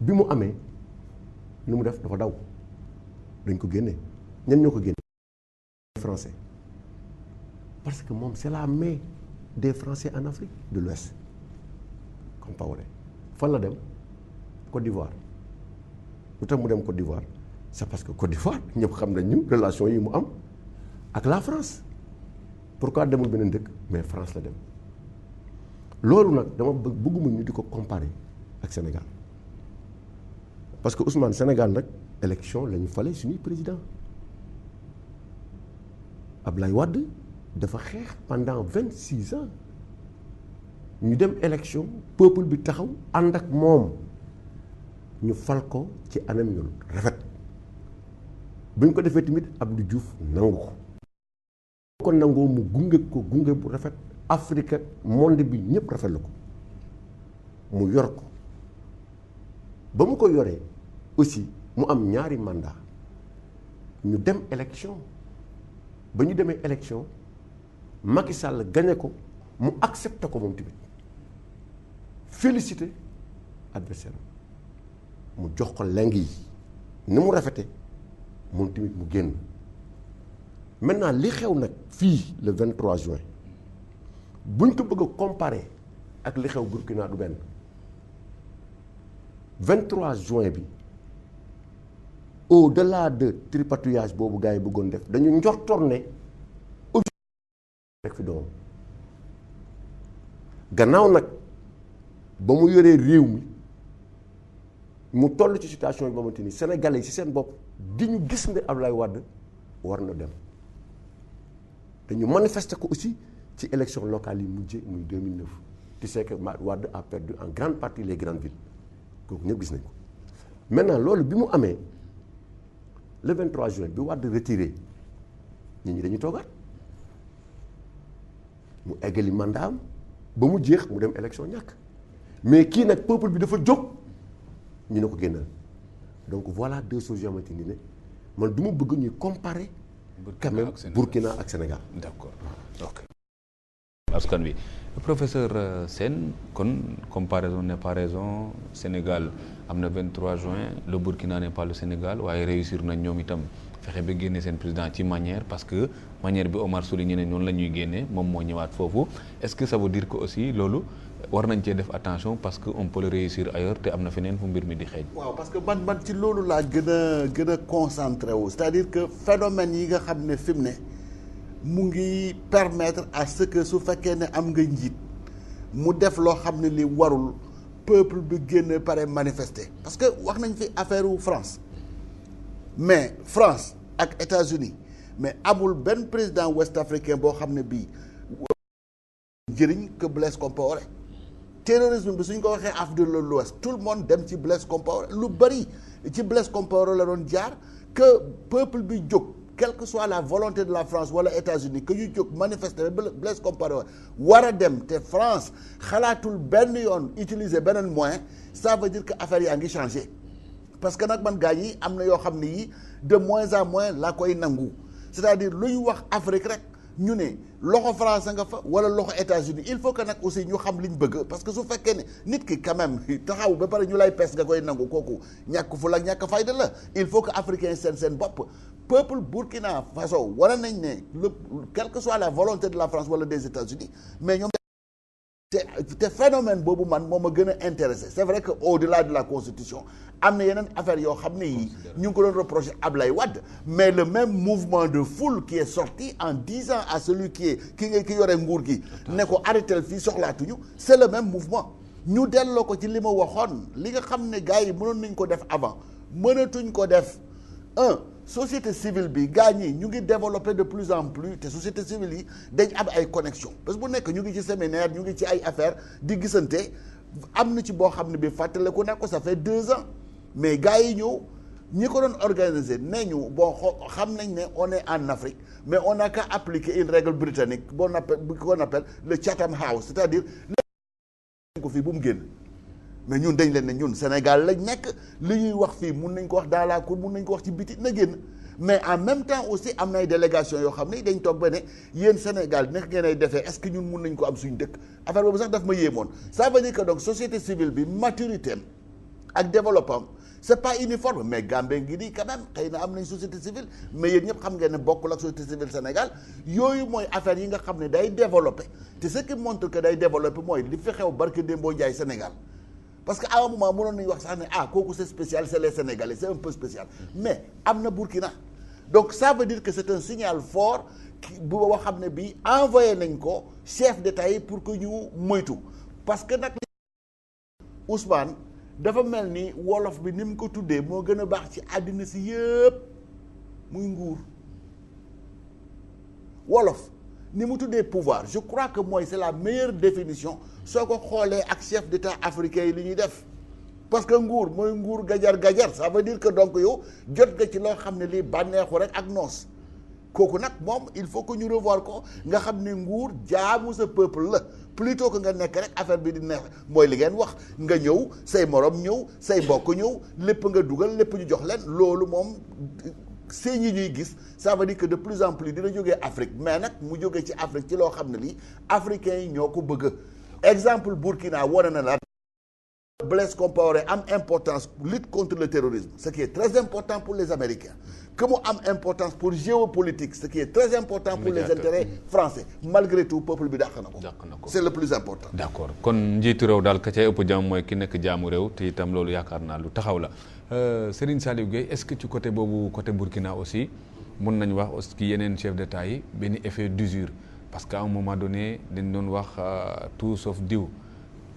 bi mu amee lu mu def dafa daw dañ ko génne ñan ñoo ko génne français parce que moom c'est la main des Français en Afrique de l'Ouest Compaoré fan la dem Côte d'Ivoire lu tax mu dem Côte d'Ivoire c'est parce que Côte d'Ivoire ñëpp xam nañ ñu relation yi mu am ak la France pourquoi demul beneen dëkk mais France la dem loolu nag dama bëgguma ñu di ko comparer ak Sénégal parce que Ousmane Sénégal nag élection la ñu fale suñuy président Ablaye Wade dafa xeex pendant 26 ans ñu dem élection peuple bi taxaw ànd ak moom ñu fal ko ci anam yu rafet bu ñu ko defee tamit Abdou Diouf nangu ko nangoo mu gunge bu rafet Afrique monde bi ñëpp rafet la ko mu yor ko ba mu ko yoree aussi mu am ñaari mandat ñu dem élection ba ñu demee élection Macky Sall gagné ko mu accepté ko moom tamit félicité adversaire mu jox ko leng yi ni mu rafete moom tamit mu génn maintenant li xew nag fii le 23 juin buñ ko bëgg a comparer ak li xew Burkina du benn 23 juin bi au-delà de tripatouillage boobu gars yi bëggoon def dañu njortoon ne rek fi doom gannaaw nag ba mu yoree réew mi mu toll ci situation bi ba xamante ni Sénégalais yi ci seen bopp di ñu gis ne Abdoulaye Wade war na dem dañu manifester ko aussi ci élection locale yi mujje muy 2009 tu sais que Wade a perdu en grande partie les grandes villes kooku ñëpp gis nañ ko maintenant loolu bi mu amee le 23 juin bi Wade retiré nit ñi dañu toogaat mu eggali mandat am ba mu jeex mu dem élection ñàkk mais kii nag peuple bi dafa jóg ñu ne ko génnal donc voilà deux choses yoo xamante ni ne man du ma bëgg ñuy comparer quand même Burkina ak Sénégal. d'accord ok. askan wi professeur Sène kon comparaison n'est pas raison Sénégal am na 23 juin le Burkina n'est pas le Sénégal waaye réussir nañ ñoom itam fexe ba génne seen président ci manière parce que manière bi Omar souligné ne noonu la ñuy génne moom moo ñëwaat foofu est-ce que ça veut dire que aussi loolu war nañ cee def attention parce que on peut le réussir ailleurs te am na feneen fu mbir mi di xeeñ. waaw parce que man ci loolu laa gën a concentré wu c'est-à-dire que phénomène yi nga xam ne fi mu ne mu ngi permettre à ce que su fekkee ne am nga njiit mu def loo xam ne li warul peuple bi génn pare manifester parce que wax nañ fi affaire wu France mais France ak États-Unis mais amul benn président ouest africain boo xam ne bii njëriñ que Blaise Compaoré terrorisme bi suñ ko waxee Afrique de l'Ouest tout le monde dem ci Blaise Compaoré lu bari ci Blaise Compaoré la doon jaar que peuple bi jóg quelle que soit la volonté de la France wala États-Unis que ñu jóg manifester Blaise Compaoré war a dem te France xalaatul benn yoon utiliser beneen moyen ça veut dire que affaire yaa ngi changé parce que nag man gaa yi am na yoo xam ne yi de moins en moins laa koy nangu c'est-à-dire lu ñu wax Afrique rek ñu ne loxo France nga fa wala loxo États-Unis il faut que nag aussi ñu xam liñ bëgg parce que su fekkee ne nit ki quand même taxaw ba pare ñu lay pes nga koy nangu kooku ñàkk fu la ñàkk fayda la il faut que africain seen bopp peuple Burkina Faso war nañ ne quelle que soit la volonté de la France wala des États-Unis mais ñoom te phénomène boobu man moo ma gën a intéressé c'est vrai que au-delà de la constitution am na yeneen affaire yoo xam ne yi ñu ngi ko doon reprocher Ablaye Wade mais le même mouvement de foule qui est sorti en disant à celui ki yore nguur gi ne ko arrêtel fii soxlaatuñu c'est le même mouvement ñu delloo ko ci li ma waxoon li nga xam ne gars yi mënoon nañ ko def avant mënatuñ ko def société civile bi gars ñi ñu ngi développer de plus en plus te société civile yi dañ am ay connexion parce que bu nekk ñu ngi ci séminaire ñu ngi ci ay affaires di gisante am na ci boo xam ne bi fàttaliku ne ko ça fait 2 ans mais gars yi ñëw ñi ko doon organiser nee ñu bon xam nañ ne on est en Afrique mais on n'a qu'à appliquer une règle britannique qu'on appelle le Chatham House c'est-à-dire ko fii bu mu génn mais ñun dañ leen ne ñun Sénégal lañ nekk li ñuy wax fii mun nañ ko wax dans la cour mun nañ ko wax ci biti na génn mais en même temps aussi am na ay délégation yoo xam ne dañ toog ba ne yéen Sénégal nekk ngeen ay defee est-ce que ñun mun nañ ko am suñ dëkk affaire boobu sax daf ma yéemoon ça veut dire que donc société civile bi maturité am ak développement c'est pas uniforme mais Gambie ngi nii quand même xëy na am nañ société civile mais yéen ñëpp xam ngeen ne bokkul ak société civile Sénégal yooyu mooy affaire yi nga xam ne day développé te ce qui montre que day développé mooy li fi xew barke Dembo Ndiaye Sénégal parce que à un moment mënoon nañu wax sax ne kooku c'est spécial c'est les Sénégalais c'est un peu spécial mais am na Burkina donc ça veut dire que c'est un signal fort bu boo xam ne bii envoyé nañ ko chef d'État yi pour que ñu moytu parce que nag Ousmane dafa mel ni wolof bi ni mu ko tuddee moo gën a baax ci àddina si yëpp muy nguur wolof ni mu tuddee pouvoir je crois que mooy c'est la meilleure définition soo ko xoolee ak chef d'État africain yi li ñuy def parce que nguur mooy nguur gajar ça veut dire que donc yow jot nga ci loo xam ne lii bànneexu rek ak noos kooku nag moom il faut que ñu revoir ko nga xam ne nguur jaamu sa peuple la plutôt que nga nekk rek affaire bi di neex mooy li ngeen wax nga ñëw say morom ñëw say mbokk ñëw lépp nga dugal lépp ñu jox leen loolu moom seen yi ñuy gis ça veut dire que de plus en plus dina jógee Afrique mais nag mu jógee ci Afrique ci loo xam ne lii africains yi ñoo ko bëgg exemple Burkina wane na la Blaise Compaoré am importance lutte contre le terrorisme ce qui est très important pour les Américains que mu am importance pour géopolitique ce qui est très important pour les intérêts français malgré tout peuple bi dàq na ko c'est le plus important. d'accord kon njiitu réew daal ka cay ëpp jàmm mooy ki nekk jaamu réew te itam loolu yaakaar naa lu taxaw la Serigne Saliou Gueye est-ce que ci côté boobu côté Burkina aussi mun nañ wax aussi yeneen chef d'État yi benn effet d'usure parce qu'à un moment donné dañ doon wax tout sauf diw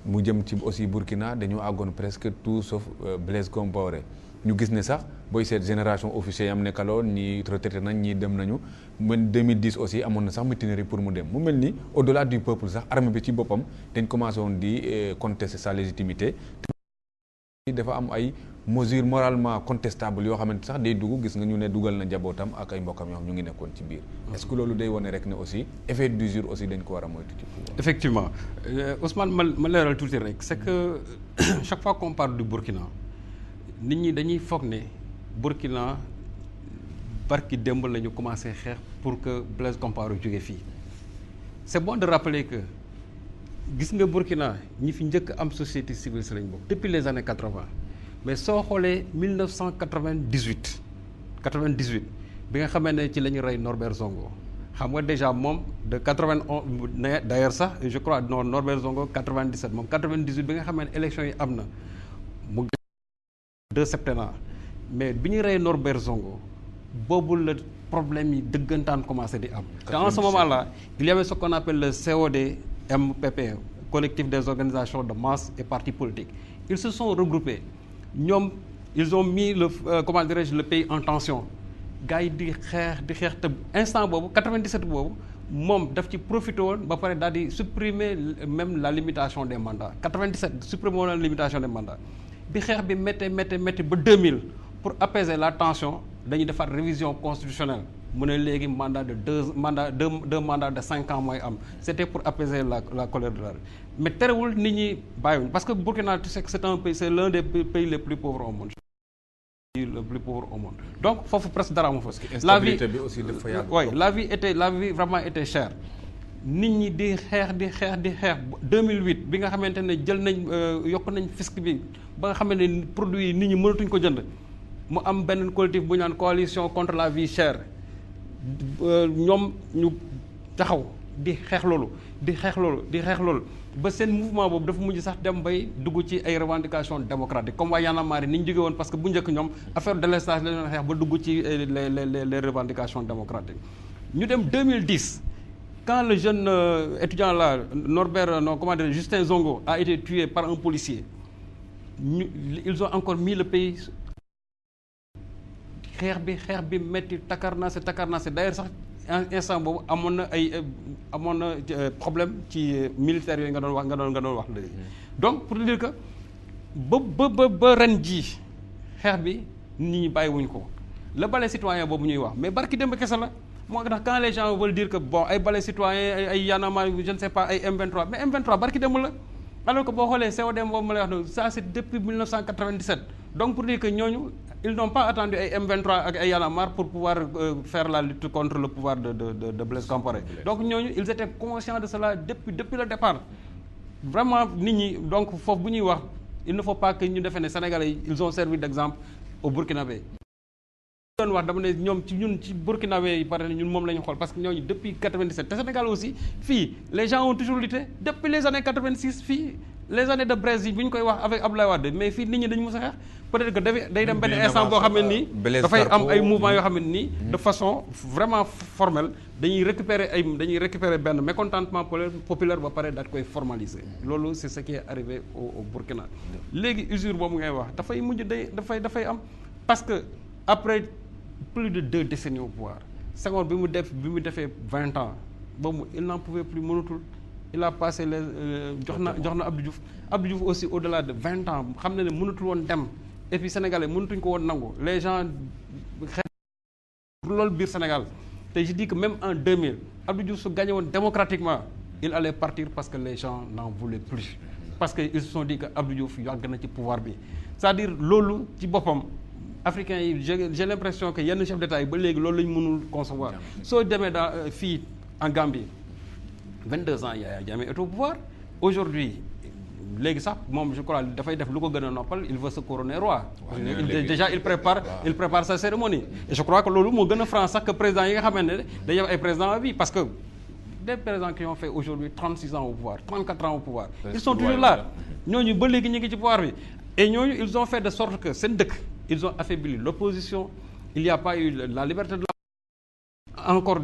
mu jëm ci aussi Burkina dañoo àggoon presque tout sauf Blaise Compaoré ñu gis ne sax booy seet génération officier yam nekkaloon ñii retraité nañ ñii dem nañu même 2010 aussi amoon na sax mutinerie pour mu dem mu mel ni au-delà du peuple sax armée bi ci boppam dañ commencé woon di contester sa légitimité dafa am ay mesures moralement contestables yoo xamante sax day dugg gis nga ñu ne dugal na njabootam ak ay mbokkam yoo xam ñu ngi nekkoon ci biir est-ce que loolu day wane rek ne aussi effet d'usure aussi dañ ko war a moytu ci pouvoir. Effectivement Ousmane ma leeral tuuti rek c'est que chaque fois qu'on parle du Burkina nit ñi dañuy foog ne Burkina barki démb la ñu commencé xeex pour que Blaise Compaoré jóge fii c'est bon de rappeler que gis nga Burkina ñi fi njëkk am société civile si lañ bokk depuis les années 80 mais soo xoolee 1998 bi nga xamee ne ci la ñu rey Norbert Zongo xam nga déjà moom de 91 d'ailleurs sax je crois non Norbert Zongo 97 moom 98 bi nga xamee ne élection yi am na mu 2 septennats mais bi ñu rey Norbert Zongo boobu la problème yi dëggantaan commencé di am. dans ce moment-là il y avait ce qu'on appelle le COD-MPP collectif des organisations de masse et partis politiques ils se sont regroupés ñoom ils ont mis le comment dirais-je le pays en tension gars yi di xeex te instant boobu 97 boobu moom daf ci profité woon ba pare daal di supprimer même la limitation des mandats 97 supprimer woon la limitation des mandats bi xeex bi métti ba 2000 pour apaiser la tension dañuy defaat révision constitutionnelle mu ne léegi mandat de deux mandats de 5 ans mooy am c'était pour apaiser la colère de la mais terewul nit ñi bàyyiwuñ parce que Burkina tu sais que c'est un pays c'est l'un des pays les plus pauvres au monde le plus pauvre au monde donc foofu presque dara amu fa la vie bi aussi dafa yàgg oui la vie vraiment était chère nit ñi di xeex 2008 bi nga xamante ne jël nañ yokk nañ fisc bi ba nga xamante ne produits yi nit ñi mënatuñ ko jënd mu am benn collectif bu ñu naan coalition contre la vie chère ñoom ñu taxaw di xeex loolu ba seen mouvement boobu dafa mujj sax dem bay dugg ci ay revendications démocratiques comme waa Y'en a marre ni ñu jóge woon parce que bu njëkk ñoom affaire délestage la ñu xeex ba dugg ci les revendications démocratiques ñu dem 2010 quand le jeune étudiant là Justin Zongo a été tué par un policier ils ont encore mis le pays xeex bi métti takarnaase d'ailleurs sax instant boobu amoon na problème ci militaires yooyu nga doon wax léegi donc pour dire que ba ren jii xeex bi nit ñi bàyyiwuñ ko le balai citoyen boobu ñuy wax mais barki démb kese la moo tax quand les gens veulent dire que bon ay balai citoyen ay Y'en a marre je ne sais pas ay M23 mais M23 barki démb la alors que boo xoolee CODM boobu ma lay wax noonu ça c'est depuis 1997 donc pour dire que ñooñu ils n'ont pas attendu ay M23 ak ay Y'en a marre pour pouvoir faire la lutte contre le pouvoir de Blaise Compaoré donc ñooñu ils étaient conscients de cela depuis le départ vraiment nit ñi donc foofu bu ñuy wax il ne faut pas que ñu defee ne Sénégalais yi ils ont servi d'exemple au Burkinabé doon wax dama ne ñoom ci Burkinabé yi pare ñun moom la ñu xool parce que ñooñu depuis 97 te Sénégal aussi fii les gens ont toujours lutté depuis les années 86 fii les années de Blaise yi bu ñu koy wax avec Abdoulaye Wade mais fii nit ñi dañu mës a xeex peut-être que day dem benn instant boo xam ne nii dafay am ay mouvements yoo xam ne nii de façon vraiment formelle dañuy récupérer benn mécontentement populaire ba pare daal koy formaliser loolu c'est ce qui est arrivé au Burkina léegi usure boobu ngay wax dafay mujj dafay am parce que après plus de 2 décennies au pouvoir Senghor bi mu defee 20 ans boobu il n'en pouvait plus mënatul il a passé les jox na Abdou Diouf aussi au-delà de 20 ans xam na ne mënatul woon dem et puis sénégalais mënatuñ ko woon nangu les gens xeex loolu biir Sénégal te je dis que même en 2000 Abdou Diouf su gagné woon démocratiquement il allait partir parce que les gens n'en voulaient plus parce que ils se sont dit que Abdou Diouf yàgg na ci pouvoir bi c'est-à-dire loolu ci boppam africains yi j'ai l'impression que yenn chef d'État yi ba léegi loolu la ñu mënul concevoir soo demee dans fii en Gambie 22 ans Yaya Jammeh est au pouvoir aujourd'hui léegi sax moom je crois dafay def lu ko gën a noppal il veut se couronner roi déjà il prépare sa cérémonie et je crois que loolu moo gën a franc sax que président yi nga xamante ne dañuy am ay président à vie parce que des présidents qui ont fait aujourd'hui 36 ans au pouvoir 34 ans au pouvoir ils sont toujours là ñooñu ba léegi ñu ngi ci pouvoir bi et ñooñu ils ont fait de sorte que seen dëkk ils ont affaibli l'opposition il n'y a pas eu la liberté de la encore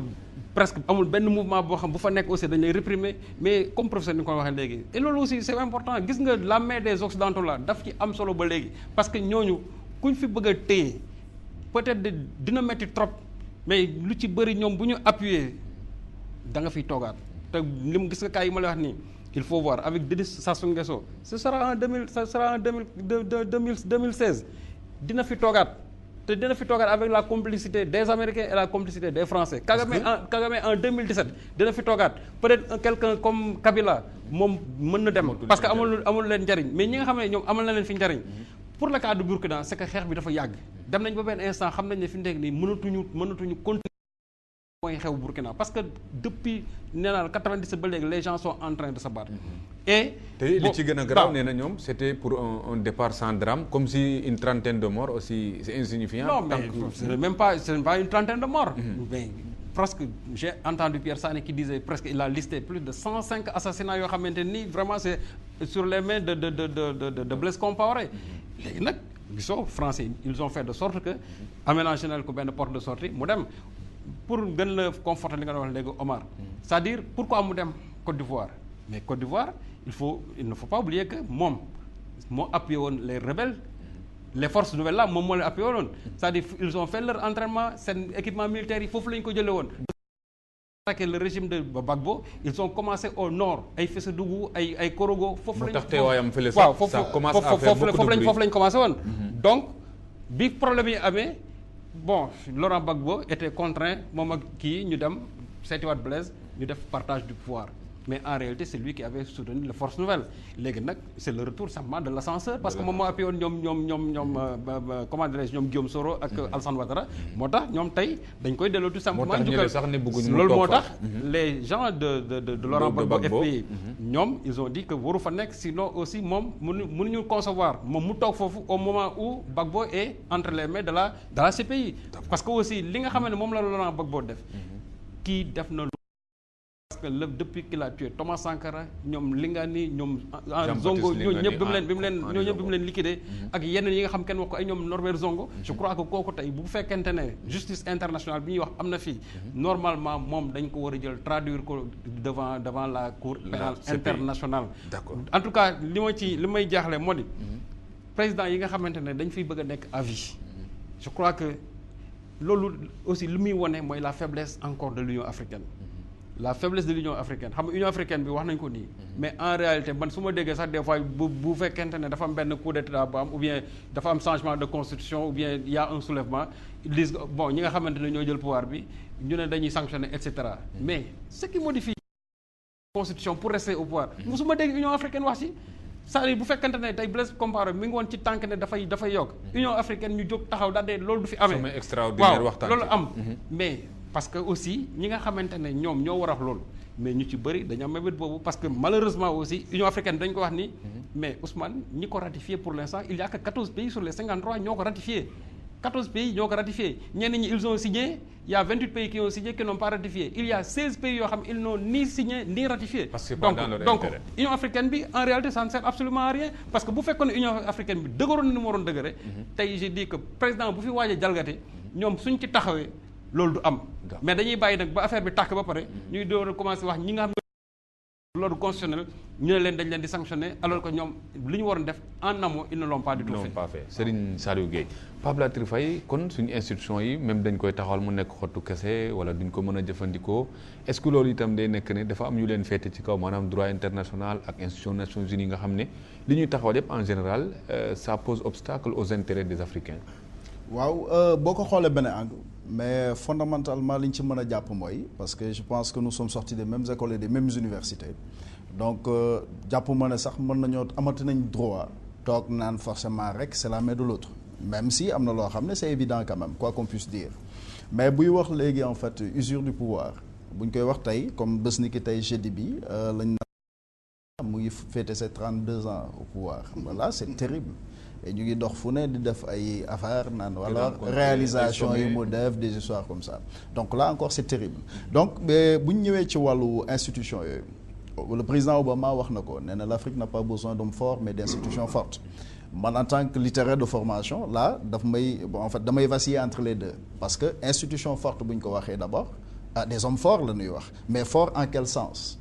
presque amul benn mouvement boo xam bu fa nekk aussi dañ lay réprimer mais comme professeur ni ko waxee léegi et loolu aussi c'est important gis nga la main des occidentaux là daf ci am solo ba léegi parce que ñooñu kuñ fi bëgg a téye peut-être dina metti trop mais lu ci bëri ñoom bu ñu appuyer da nga fiy toogaat te li mu gis nga kaay yi ma lay wax nii il faut voir avec Denis Sassou Nguesso ce sera en 2016 dina fi toogaat te dina fi toogaat avec la complicité des Américains et la complicité des Français. Kagame en 2017 dina fi toogaat peut-être quelqu'un comme Kabila moom mën na dem parce que amul leen njariñ mais ñi nga xam ne ñoom amal na leen fi njariñ pour le cas du Burkina c'est que xeex bi dafa yàgg dem nañ ba benn instant xam nañ ne fi mu nekk nii mënatuñu continuer mooy xew Burkina parce que depuis nee naa la 97 ba léegi les gens sont en train de se battre et te li ci gën a grave nee na ñoom c'était pour un départ sans drame comme si une trentaine de morts aussi c'est insignifiant. Non mais c'est même pas une trentaine de morts. Mais presque j'ai entendu Pierre Sané qui disait presque il a listé plus de 105 assassinats yoo xamante ni vraiment c'est sur les mains de Blaise Compaoré. Léegi nag gisoo français ils ont fait de sorte que aménagé nañ ko benn porte de sortie mu dem. pour gën la conforter li nga doon wax léegi Omar c'est-à-dire pourquoi mu dem Côte d'Ivoire mais Côte d'Ivoire il ne faut pas oublier que moom moo appuyé woon les rebelles les forces nouvelles là moom moo leen appuyé woon c'est-à-dire ils ont fait leur entraînement seen équipement militaire yi foofu la ñu ko jëlee woon attaqué le régime de Gbagbo ils ont commencé au nord ay Fessédougou ay Korogo foofu lañ foofu lañ commencé woon donc bi problème yi amee bon Laurent Gbagbo était contraint moom ak kii ñu dem seetiwaat Blaise ñu def partage du pouvoir mais en réalité c'est lui qui avait soutenu les forces nouvelles léegi nag c'est le retour simplement de l'ascenseur parce que moom moo appuyé woon ñoom comment dirais-je ñoom Guillaume Soro ak Alassane Ouattara moo tax ñoom tey dañ koy delloo tout simplement loolu moo tax les gens de Laurent Gbagbo FPI ñoom ils ont dit que waru fa nekk sinon aussi moom mënuñu concevoir moom mu toog foofu au moment où Gbagbo est entre les mains de la CPI parce que aussi li nga xam ne moom la Laurent Gbagbo def kii def na parce que depuis qu'il a tué Thomas Sankara ñoom Lingani ñoom Zongo ñooñu ñëpp bi mu leen liquidé ak yeneen yi nga xam kenn wax ko ay ñoom Norbert Zongo je crois que kooku tey bu fekkente ne justice internationale bi ñuy wax am na fii normalement moom dañ ko war a jël traduire ko devant la cour pénale internationale en tout cas li may jaaxle moo di président yi nga xamante ne dañ fiy bëgg a nekk à vie je crois que loolu aussi li muy wone mooy la faiblesse encore de l'Union africaine la faiblesse de l'Union africaine xam nga Union africaine bi wax nañ ko nii mais en réalité man su ma déggee sax des fois bu fekkente ne dafa am benn coup d'état bu am ou bien dafa am changement de constitution ou bien il y a un soulèvement ils disent bon ñi nga xamante ne ñoo jël pouvoir bi ñu ne dañuy sanctionner et cetera mais ce qui modifie la constitution pour rester au pouvoir musuma dégg Union africaine wax ci c'est-à-dire bu fekkente ne tey Blaise Compaoré mi ngi woon ci tànk ne dafay yokk Union africaine ñu jóg taxaw daal de loolu du fi amee sommet extraordinaire waxtaan loolu am mais parce que aussi ñi nga xamante ne ñoom ñoo war a wax loolu mais ñu ci bëri dañu am mébét boobu parce que malheureusement aussi Union africaine dañ ko wax ni mais Ousmane ñi ko ratifié pour l'instant il y a que 14 pays sur les 53 ñoo ko ratifié 14 pays ñoo ko ratifié ñenn ñi ils ont signé il y a 28 pays qui ont signé qui n'ont pas ratifié il y a 16 pays yoo xam ils n'ont ni signé ni ratifié donc Union africaine bi en réalité ça ne sert absolument à rien parce que bu fekkoon ne Union africaine bi dëgëroon ni mu waroon dëgëre tey j'ai dit que président bu fi waaj a jalgate ñoom suñ ci taxawee loolu du am mais dañuy bàyyi nag ba affaire bi tàkk ba pare ñuy door a commencer wax ñi nga xam ne l'ordre constitutionnel ñu ne leen dañ leen di sanctionner alors que ñoom li ñu waroon def en amont ils ne l'ont pas du tout fait. Serigne Saliou Gueye Pape Latir Faye kon suñu institution yi même dañ koy taxawal mu nekk xottu kese wala duñ ko mën a jëfandikoo est-ce que loolu itam day nekk ne dafa am ñu leen féete ci kaw maanaam droit international ak institution Nations Unies nga xam ne li ñuy taxawal yépp en général ça pose obstacle aux intérêts des Africains. waaw boo ko xoolee benn angle mais fondamentalement li ñu ci mën a jàpp mooy parce que je pense que nous sommes sortis des mêmes écoles et des mêmes universités donc jàpp ma ne sax mën nañoo amati nañ droit toog naan forcément rek c'est la main de l'autre même si am na loo xam ne c'est évident quand même quoi qu'on puisse dire mais buy wax léegi en fait usure du pouvoir bu ñu koy wax tey comme bés ni ki tey jeudi bi lañ mu ngi fêter ses 32 ans au pouvoir voilà c'est terrible et ñu ngi dox fu ne di def ay affaires naan wala réalisation yi mu def des histoires comme ça donc là encore c'est terrible donc bu ñu ñëwee ci wàllu institution yooyu le président Obama wax na ko nee na l'Afrique n'a pas besoin d'hommes forts mais d'institutions fortes man en tant que littéraire de formation là daf may en fait damay vaciller entre les deux parce que institution forte bu ñu ko waxee d'abord des hommes forts la ñuy wax mais forts en quel sens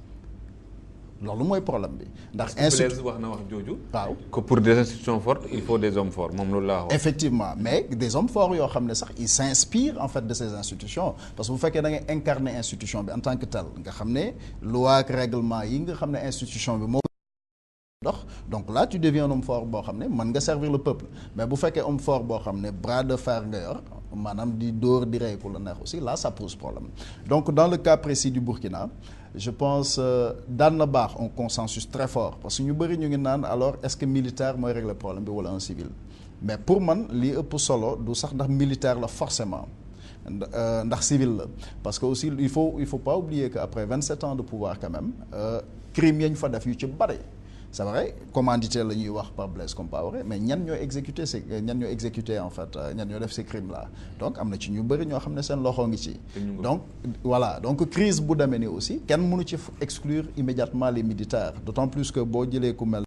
loolu mooy problème bi ndax Blaise wax na wax jooju. waaw que pour des institutions fortes il faut des hommes forts moom loolu laa wax. effectivement mais des hommes forts yoo xam ne sax ils s'inspirent en fait de ces institutions parce que bu fekkee da ngay incarner institution bi en tant que tel nga xam ne loi ak règlement yi nga xam ne institution bi moo dox donc là tu deviens un homme fort boo xam ne mën nga servir le peuple mais bu fekkee homme fort boo xam ne bras de fer nga yor maanaam di dóor di rey ku la neex aussi là ça pose problème donc dans le cas précis du Burkina je pense daan na baax un consensus très fort parce que ñu bëri ñu ngi naan alors est-ce que militaire mooy régler problème bi wala un civil mais pour man li ëpp solo du sax ndax militaire la forcément ndax civil la parce que aussi il faut pas oublier que après 27 ans de pouvoir quand même crime yañ fa def yu ci bëri c'est vrai commandité la ñuy wax par Blaise Compaoré mais ñan ñoo exécuté en fait ñan ñoo def ces crimes là donc am na ci ñu bëri ñoo xam ne seen loxo ngi ci donc voilà donc crise bu demee ni aussi kenn mënu ci exclure immédiatement les militaires d'autant plus que boo jëlee ku mel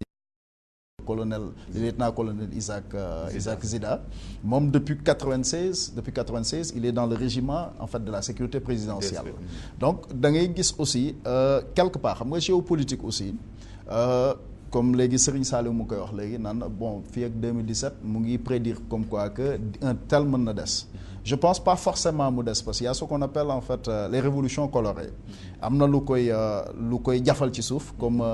le lieutenant-colonel Isaac Zida moom depuis 96 il est dans le régiment en fait de la sécurité présidentielle donc da ngay gis aussi quelque part xam nga géopolitique aussi comme léegi Serigne Saliou mu koy wax léegi naan bon fii ak 2017 mu ngi prédire comme quoi que un tel mën na des je pense pas forcément mu des parce qu'il y a ce qu'on appelle en fait les révolutions colorées am na lu koy jafal ci suuf comme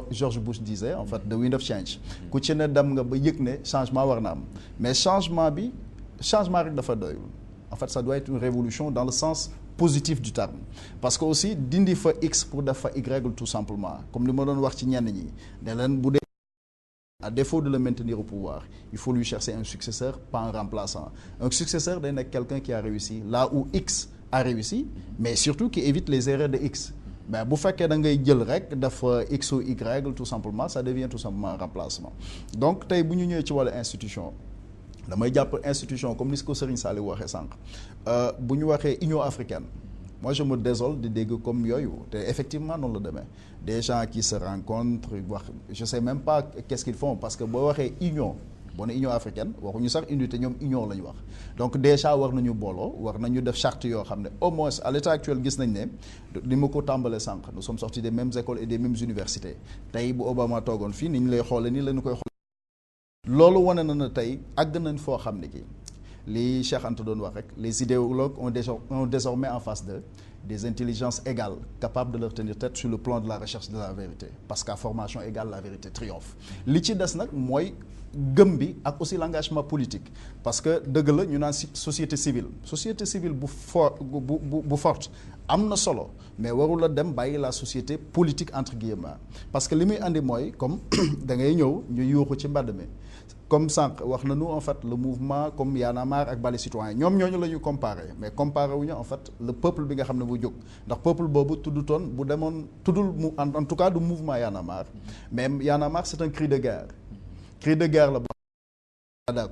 George Bush disait en fait the wind of change ku ci ne dem nga ba yëg ne changement war na am mais changement rek dafa doyul en fait ça doit être une révolution dans le sens positif du terme parce que aussi dindi fa X pour def fa Y tout simplement comme li ma doon wax ci ñenn ñi ne leen bu dee à défaut de le maintenir au pouvoir il faut lui chercher un successeur pas un remplaçant un successeur day nekk quelqu'un qui a réussi là où X a réussi mais surtout qui évite les erreurs de X mais bu fekkee da ngay jël rek dafa X ou Y tout simplement ça devient tout simplement un remplacement donc tey bu ñu ñëwee ci wàllu institution damay jàpp institution comme ni ko Serigne Saliou waxee sànq bu ñu waxee Union africaine moi je me désole di dégg comme yooyu te effectivement noonu la demee des gens qui se rencontrent wax je sais même pas qu'est-ce qu'ils font parce que boo waxee union boo ne Union africaine waxuñu sax unité ñoom union la ñu wax donc déjà war nañu booloo war nañu def charte yoo xam ne au moins à l'état actuel gis nañ ne li ma ko tàmbalee sànq nous sommes sortis des mêmes écoles et des mêmes universités tey bu Obama toogoon fii ni ñu lay xoole nii la ñu koy xool loolu wane na tey àgg nañ foo xam ne kii li Cheikh Anta doon wax rek les idéologues ont désormais en face d'eux des intelligences égales capables de leur tenir tête sur le plan de la recherche de la vérité parce qu'à formation égale la vérité triomphe li ci des nag mooy gëm bi ak aussi l'engagement politique parce que dëgg la ñu naan société civile bu forte am na solo mais warul a dem bàyyi la société politique entre guillemets parce que li muy andi mooy comme da ngay ñëw ñu yuuxu ci mbedd mi comme sànq wax nañu en fait le mouvement comme Y en a marre ak Balai Citoyen ñoom ñooñu la ñu comparé mais comparé wuñu en fait le peuple bi nga xam ne bu jóg ndax peuple boobu tuddutoon bu demoon tuddul mu en tout cas du mouvement Y en a marre mais Y en a marre c'est un cri de guerre la boo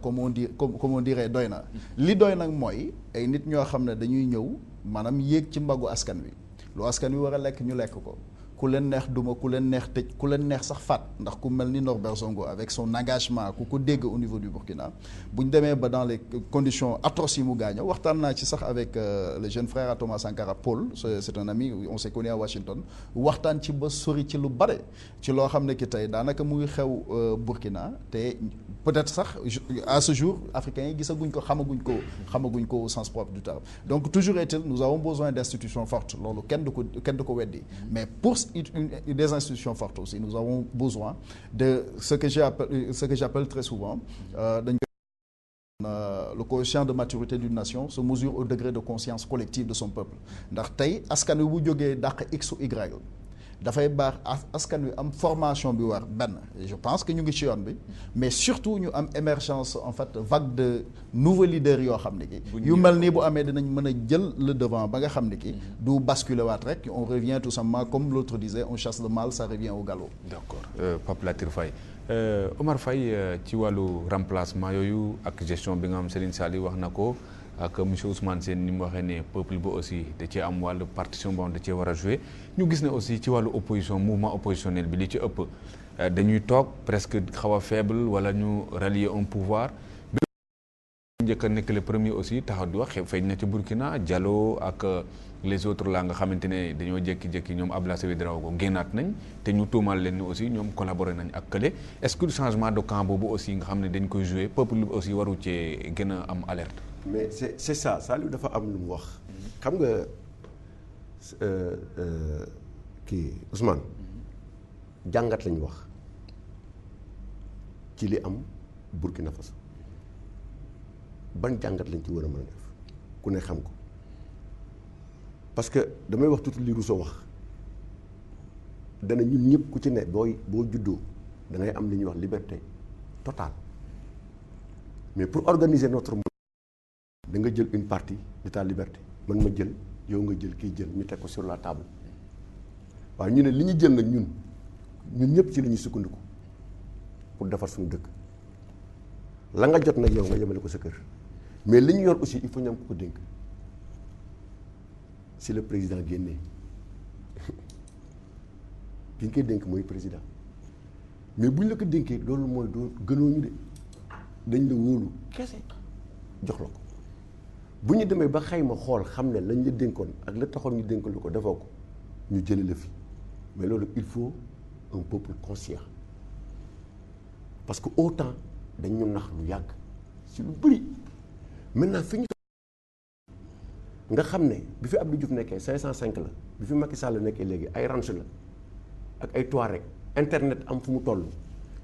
comme on dirait doy na li doy nag mooy ay nit ñoo xam ne dañuy ñëw maanaam yéeg ci mbagu askan wi lu askan wi war a lekk ñu lekk ko ku leen neex duma ku leen neex tëj ku leen neex sax faat ndax ku mel ni Norbert Zongo avec son engagement ku ko dégg au niveau du Burkina bu ñu demee ba dans les conditions atroces yi mu gaañoo waxtaan naa ci sax avec le jeune frère à Thomas Sankara Paul c'est un ami on s'est connu à Washington waxtaan ci ba sori ci lu bare ci loo xam ne ki tey daanaka mu ngi xew Burkina te peut-être sax à ce jour africains yi gisaguñ ko xamaguñ ko au sens propre du terme donc toujours est-il nous avons besoin d'institutions fortes loolu kenn du ko weddi mais pour des institutions fortes aussi nous avons besoin de ce que j'appelle très souvent le coefficient de maturité d'une nation se mesure au degré de conscience collective de son peuple ndax tey askan wi bu jógee dàq x ou y dafay baax askan wi am formation bi war benn je pense que ñu ngi ci yoon bi mais surtout ñu am émergence en fait vague de nouveaux leaders yoo xam ne ki yu mel nii bu amee dinañ mën a jël le devant ba nga xam ne ki du basculer waat rek on revient tout simplement comme l'autre disait on chasse le mal ça revient au galop. d'accord Pape Latir Faye Omar Faye ci wàllu remplacement yooyu ak gestion bi nga xam Serigne Saliou wax na ko ak monsieur Ousmane Sène ni mu waxee ne peuple ba aussi da cee am wàllu partition boo xam da cee war a jouer ñu gis ne aussi ci wàllu opposition mouvement oppositionnel bi li ci ëpp dañuy toog presque xaw a faible wala ñu rallier un pouvoir bi njëkk a nekk le premier aussi taxaw di wax feeñ na ci Burkina Diallo ak les autres là nga xamante ne dañoo jékki-jékki ñoom Abdoulaye Seydou Drago génnaat nañ te ñu tuumal leen ni aussi ñoom collaboré nañ ak kële est-ce que le changement de camp boobu aussi nga xam ne dañ koy jouer peuple bi aussi waru cee gën a am alerte. mais c'est ça Saliou dafa am lu mu wax xam nga kii Ousmane jàngat lañu wax ci li am Burkina Faso ban jàngat lañ ci war a mën a def ku ne xam ko parce que damay wax tuuti li Rousseau wax dana ñun ñëpp ku ci ne boo juddoo da ngay am li ñuy wax liberté totale mais pour organiser notre da nga jël une partie de ta liberté man ma jël yow nga jël kii jël ñu teg ko sur la table waaye ñu ne li ñu jël nag ñun ñëpp ci la ñuy sukkandiku pour defar suñu dëkk la nga jot nag yow nga yemale ko sa kër mais li ñu yor aussi il faut ñu am ko dénk si le président génnee ki ñu koy dénk mooy président mais bu ñu la ko dénkee loolu mooy doo gënoo ñu de dañ la wóolu kese jox la ko bu ñu demee ba xayma xool xam ne lañ la dénkoon ak la taxoon ñu dénkoon la ko defoo ko ñu jëlee la fi mais loolu il faut un peuple conscient parce que autant dañ ñu nax lu yàgg si lu bëri maintenant fi ñu nga xam ne bi fi Abdou Diouf nekkee 505 la bi fi Macky Sall nekkee léegi ay ranch la ak ay toit rek internet am fu mu toll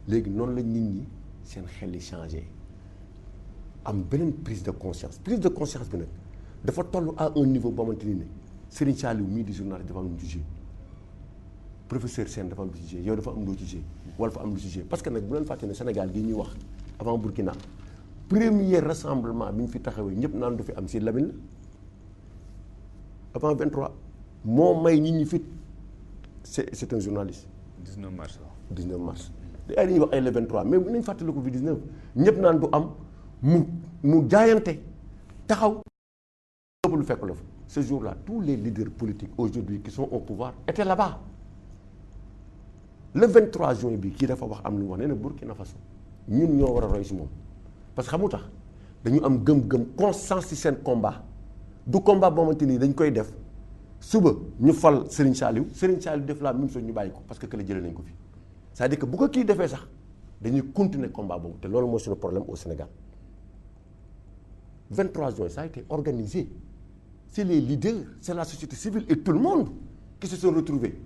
léegi noonu la nit ñi seen xel yi changé am beneen prise de conscience bi nag dafa toll à un niveau boo xamante ni ne Serigne Saliou mii di journaliste dafa am lu mu ci joué professeur Sène dafa am lu ci joué yow dafa am loo ci joué wala dafa am lu ci joué parce que nag bu leen fàtte ne Sénégal gi ñuy wax avant Burkina premier rassemblement bi ñu fi taxawee ñëpp naan du fi am si Lamine la avant 23 moo may nit ñi fit c'est un journaliste. 19 mars. ay dañuy wax ay le 23 mais bu nañ fàttaliku fi 19 ñëpp naan du am mu jaayante taxaw. lu fekk la fa ce jour-là tous les leaders politiques aujourd'hui qui sont au pouvoir étaient là-bas le 23 juin bi kii dafa wax am lu mu wax nee na Burkina Faso ñun ñoo war a roy si moom parce que xamu tax dañu am gëm-gëm constance ci seen combat du combat boo xamante ni dañ koy def suba ñu fal Serigne Saliou def la même chose ñu bàyyi ko parce que kële jëlee nañ ko fi c'est-à-dire que bu ko kii defee sax dañuy continuer combat boobu te loolu mooy suñu problème au Sénégal 23 juin ça a été organisé c'est les leaders c'est la société civile et tout le monde qui se sont retrouvés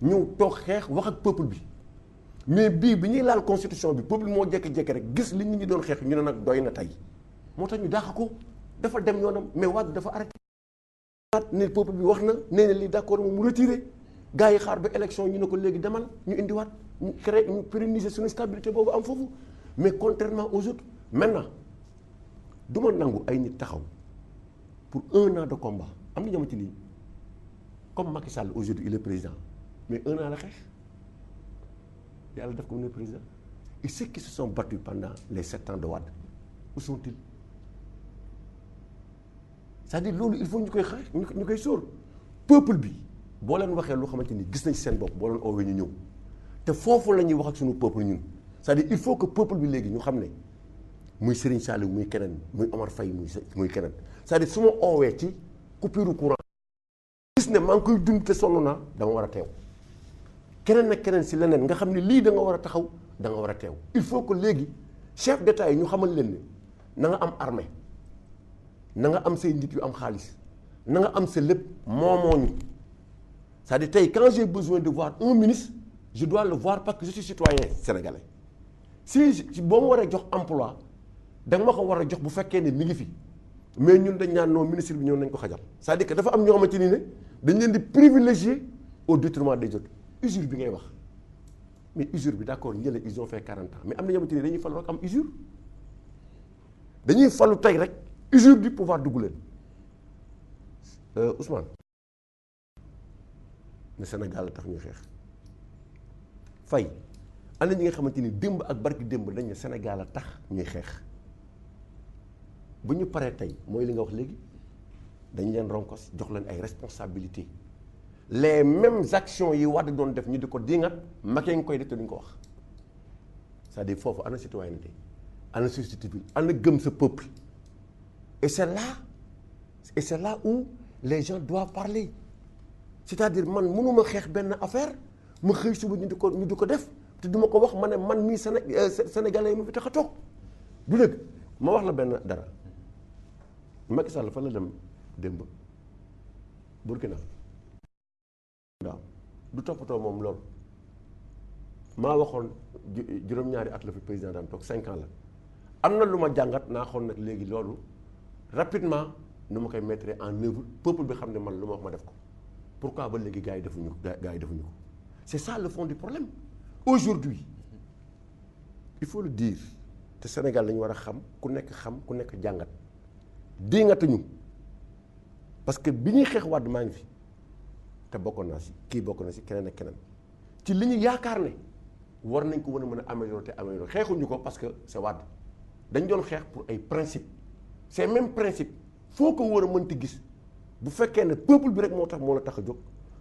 ñëw toog xeex wax ak peuple bi mais bii bi ñuy laal constitution bi peuple moo jékki-jékki rek gis li nit ñi doon xeex ñu ne nag doy na tey moo tax ñu dàq ko dafa dem yoonam mais Wade dafa arrêté ne peuple bi wax na nee na lii d'accord moom mu retiré gars yi xaar ba élection ñu ne ko léegi demal ñu indiwaat ñu créé ñu pérenniser suñu stabilité boobu am foofu mais contrairement aux autres maintenant du ma nangu ay nit taxaw pour 1 an de combat am na ñamante nii comme Macky Sall aujourd'hui il est président mais 1 an la xeex yàlla def ko mu ne président et ceux qui se sont battus pendant les 7 ans de Wade où sont-ils c'est-à-dire loolu il faut ñu koy xeex ñu koy sóor peuple bi boo leen waxee loo xamante ni gis nañ seen bopp boo leen oowee ñu ñëw te foofu la ñuy wax ak suñu peuple ñun c'est-à-dire il faut que peuple bi léegi ñu xam ne muy Serigne Saliou muy keneen muy Omar Faye muy keneen c'est-à-dire su ma oowee ci coupure courant gis ne maa ngi koy dund te sonn naa dama war a teew keneen nag keneen si leneen nga xam ne lii da nga war a taxaw da nga war a teew il faut que léegi chef d'État yi ñu xamal leen ne na nga am armée na nga am say nit yu am xaalis na nga am sa lépp moomoo ñu c'est-à-dire tey quand j'ai besoin de voir un ministre je dois le voir parce que je suis citoyen sénégalais si boo ma waree jox emploi da nga ma ko war a jox bu fekkee ne mi ngi fi mais ñun dañ ñaan non ministre bi ñëw nañ ko xajal c'est-à-dire que dafa am ñoo xamante ni ne dañ leen di privilégier au détriment des autres usure bi ngay wax mais usure bi d'accord ñële ils ont fait 40 ans mais am na ñoo xamante ni dañuy falu rek am usure dañuy falu tey rek usure du pouvoir dugg leen Ousmane ne Sénégal la tax ñuy xeex Faye ana ñi nga xamante ni démb ak barki démb dañ ne Sénégal la tax ñuy xeex bu ñu paree tey mooy li nga wax léegi dañ leen ronkos jox leen ay responsabilités les mêmes actions yi Wade doon def ñu di ko dingat Macky nga koy def te duñ ko wax c'est-à-dire foofu ana citoyenneté ana société civile ana gëm sa peuple et c'est là où les gens doivent parler c'est-à-dire man mënuma xeex benn affaire ma xëy suba ñu di ko def te duma ko wax ma ne man mii Sénégalais yi ma fi tax a toog du dëgg ma wax la benn dara Macky Sall fan la dem démb Burkina waaw du toppatoo moom loolu maa waxoon juróom-ñaari at la fi président daan toog 5 ans la am na lu ma jàngat naa xool nag léegi loolu rapidement nu ma koy mettre en œuvre peuple bi xam ne man lu ma wax ma def ko pourquoi ba léegi gars yi defuñu ko c'est ça le fond du problème aujourd'hui il faut le dire te Sénégal lañu war a xam ku nekk jàngat diingatuñu parce que bi ñuy xeex Wade maa ngi fi te bokkoon naa si kii bokk na si keneen ak keneen ci li ñu yaakaar ne war nañ ko mën a améliorer te améliorer xeexuñu ko parce que c'est Wade dañ doon xeex pour ay principes ces mêmes principes foo ko war a mënti gis bu fekkee ne peuple bi rek moo la tax a jóg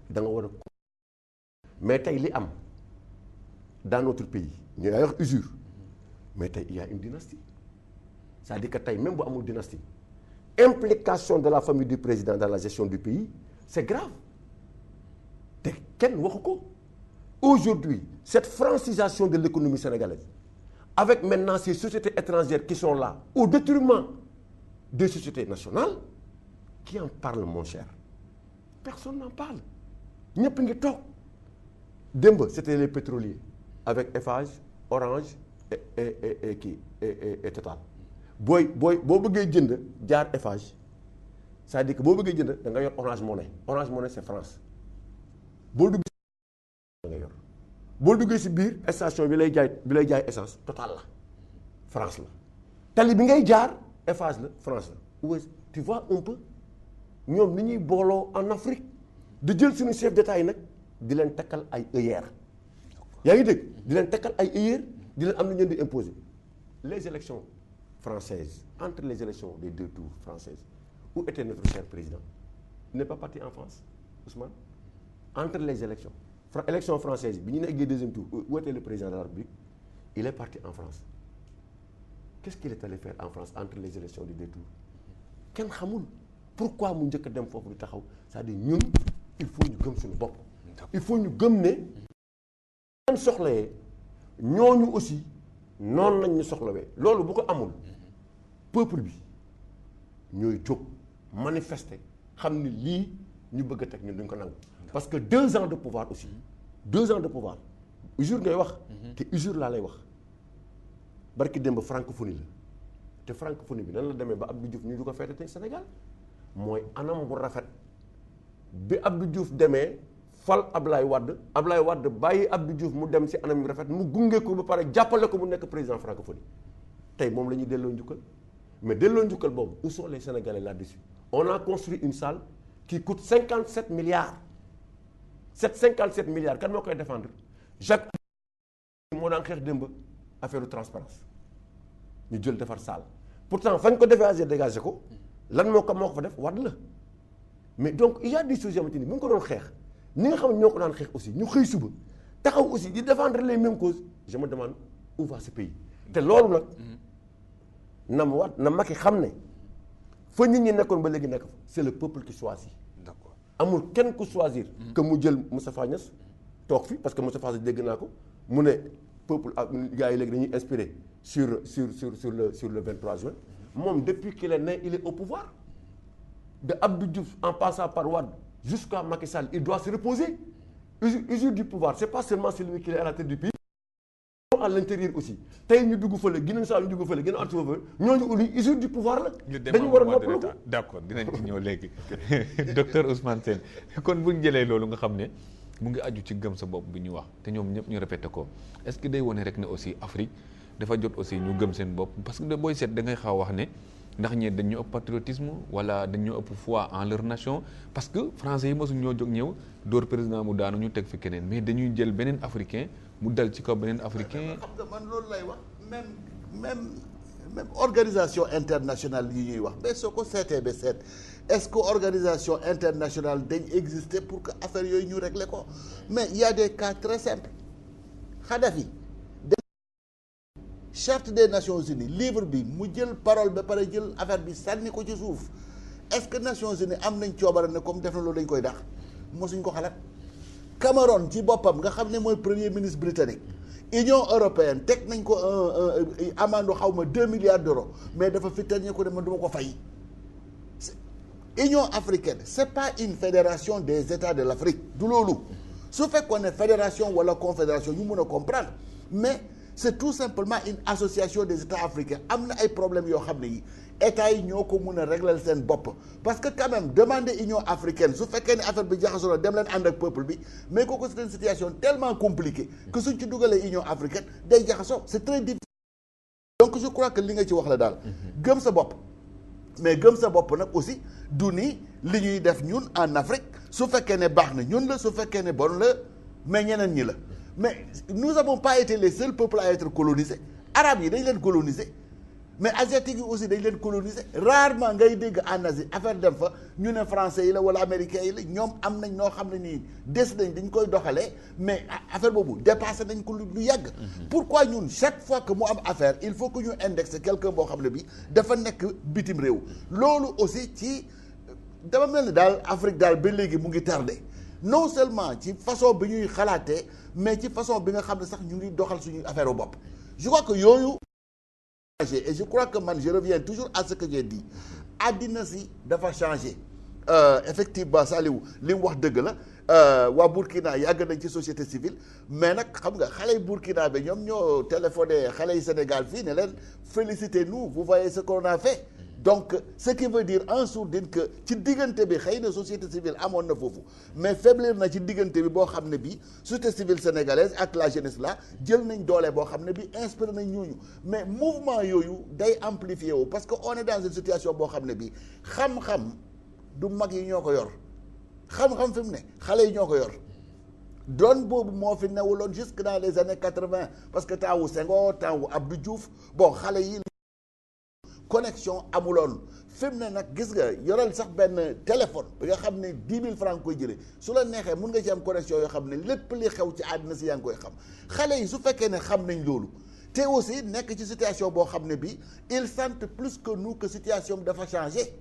da nga war a mais tey li am dans notre pays ñu lay wax usure mais tey il y a une dynastie c'est-à-dire que tey même bu amul dynastie implication de la famille du président dans la gestion du pays c'est grave te kenn waxu ko aujourd'hui cette francisation de l'économie sénégalaise avec maintenant ces sociétés étrangères qui sont là au détriment des sociétés nationales qui en parle mon cher personne n'en parle ñëpp ngi toog démb c'était les pétroliers avec Eiffage Orange et Total boo bëggee jënd jaar Eiffage c'est-à-dire que boo bëggee jënd da nga yor Orange Money c'est France boo duggee da nga yor boo duggee si biir station bi lay jaay essence Total la France la tali bi ngay jaar Eiffage la France la où tu vois un peu ñoom ni ñuy booloo en Afrique di jël suñu chef d'État yi nag di leen takkal ay œillères yaa ngi dégg di leen takkal ay œillères di leen am na ñeen di imposer les élections françaises entre les élections des 2 tours françaises où était notre cher président il n'est pas parti en France Ousmane entre les élections françaises bi ñu nekkee deuxième tour où était le président de la République il est parti en France qu'est-ce qu'il est allé faire en France entre les élections des 2 tours kenn xamul pourquoi mu njëkk a dem foofu di taxaw c'est-à-dire ñun il faut ñu gëm suñu bopp il faut ñu gëm ne leen soxlawee ñooñu aussi noonu nañ ñu soxlawee loolu bu ko amul peuple bi ñooy jóg manifester xam ni lii ñu bëgg a teg ñun duñ ko nangu parce que 2 ans de pouvoir aussi 2 ans de pouvoir usure ngay wax te usure laa lay wax barki démb francophonie la te francophonie bi nan la demee ba Abdou Diouf ñu du ko feete tey Sénégal mooy anam bu rafet bi Abdou Diouf demee fal Ablaye Wade bàyyi Abdou Diouf mu dem ci anam yu rafet mu gunge ko ba pare jàppale ko mu nekk président francophonie tey moom la ñuy delloo njukkal mais delloo njukkal boobu où sont les Sénégalais là-dessus on a construit une salle qui coûte 57 milliards 57 milliards kan moo koy défendre Jacques moo daan xeex démb affaire de transparence ñu jël defar salle pourtant fañ ko defee dégagé ko lan moo ko fa def Wade la mais donc il y a des choses yoo xamante ni bu ñu ko doon xeex ñi nga xam ne ñoo ko daan xeex aussi ñu xëy suba taxaw aussi di défendre les mêmes causes je me demande où va ce pays te loolu nag na Macky xam ne fa nit ñi nekkoon ba léegi nekk fa c'est le peuple qui choisit d'accord amul kenn ku choisir que mu jël Moustapha Niasse toog fi parce que Moustapha Niasse dégg naa ko mu ne peuple ak gars yi léegi dañuy inspiré sur le 23 juin moom depuis qu'il est né il est au pouvoir de Abdou Diouf en passant par Wade jusqu'à Macky Sall il doit se reposer usure du pouvoir c'est pas seulement celui qui est à la tête du pays à l'intérieur aussi tey ñu dugg fële Guinée Bissau ñu dugg fële gën a at foofu ñooñu uli usure du pouvoir la. dañu war a noppalu ko d'accord dinañ ci ñëw léegi docteur Ousmane Sène kon bu ñu jëlee loolu nga xam ne mu ngi aju ci gëm sa bopp bi ñu wax te ñoom ñëpp ñu répété ko est-ce que day wone rek ne aussi Afrique dafa jot aussi ñu gëm seen bopp parce que booy seet da ngay xaw wax ne ndax ñee dañ ñu ëpp patriotisme wala dañ ñu ëpp foi en leur nation parce que français yi mosuñ ñoo jóg ñëw dóor président mu daanu ñu teg fi keneen mais dañuy jël beneen africain mu dal ci kaw beneen africain. xam nga man loolu lay wax même organisation internationale yi ñuy wax mais soo ko seetee ba seet est-ce que organisation internationale dañ exister pour que affaire yooyu ñu régler ko mais il y a des cas très simples Kadhafi charte des Nations Unies livre bi mu jël parole ba pare jël affaire bi sànni ko ci suuf est-ce que Nations Unies am nañ coobara ne comme def na loolu dañ koy dax mosuñ ko xalaat Cameron ci boppam nga xam ne mooy premier ministre britannique Union européenne teg nañ ko amende xaw ma 2 milliards d'euros mais dafa fitteñe ko ne man du ma ko fay Union africaine c'est pas une fédération des États de l'Afrique du loolu su fekkoon ne fédération wala confédération ñu mun a comprendre mais c'est tout simplement une association des États africains am na ay problèmes yoo xam ne yi États yi ñoo ko mun a régler seen bopp parce que quand même demander Union africaine su fekkee ne affaire bi jaxasoo na dem leen ànd ak peuple bi mais kooku c'est une situation tellement compliquée que suñ ci dugalee Union africaine day jaxasoo c'est très difficile. Donc je crois que li nga ci wax la daal gëm sa bopp mais gëm sa bopp nag aussi du ni li ñuy def ñun en Afrique su fekkee ne baax na ñun la su fekkee ne bon la mais ñeneen ñi la mais nous avons pas été les seuls peuples à être colonisés arabes yi dañ leen coloniser mais asiatiques yi aussi dañ leen coloniser rarement ngay dégg en Asie affaire dem fa ñu ne français yi la wala américains yi la ñoom am nañ noo xam ne nii des nañ dañ koy doxalee mais affaire boobu dépassé nañ ko lu yàgg. Pourquoi ñun chaque fois que mu am affaire il faut que ñu indexer quelqu'un boo xam ne bi dafa nekk bitim réew loolu aussi ci dama mel ni daal Afrique daal ba léegi mu ngi tardé non seulement ci façon bi ñuy xalaatee mais ci façon bi nga xam ne sax ñu ngi doxal suñuy affaire bopp je crois que yooyu et je crois que man je reviens toujours à ce que j'ai dit àddina si dafa changé effectivement Saliou li mu wax dëgg la waa Burkina yàgg nañ ci société civile mais nag xam nga xale yi Burkina bi ñoom ñoo téléphoné xale yi Sénégal fii ne leen félicitez-nous vous voyez ce qu'on a fait donc ce qui veut dire en sourdine que ci diggante bi xëy na société civile amoon na foofu mais faiblir na ci diggante bi boo xam ne bii société civile sénégalaise ak la jeunesse là jël nañ doole boo xam ne bi inspiré nañ ñooñu mais mouvement yooyu day amplifié wu parce que on est dans une situation boo xam ne bii xam-xam du mag yi ñoo ko yor xam-xam fi mu ne xale yi ñoo ko yor doon boobu moo fi newuloon jusque dans les années 80 parce que temps wu Senghor temps wu Abdou Diouf bon xale yi connexion amuloon fi mu ne nag gis nga yoral sax benn téléphone bi nga xam ne 10 000 francs koy jëlee su la neexee mun nga ci am connexion yoo xam ne lépp li xew ci àddina si yaa ngi koy xam xale yi su fekkee ne xam nañ loolu te aussi nekk ci situation boo xam ne bi ils sentent plus que nous que situation bi dafa changé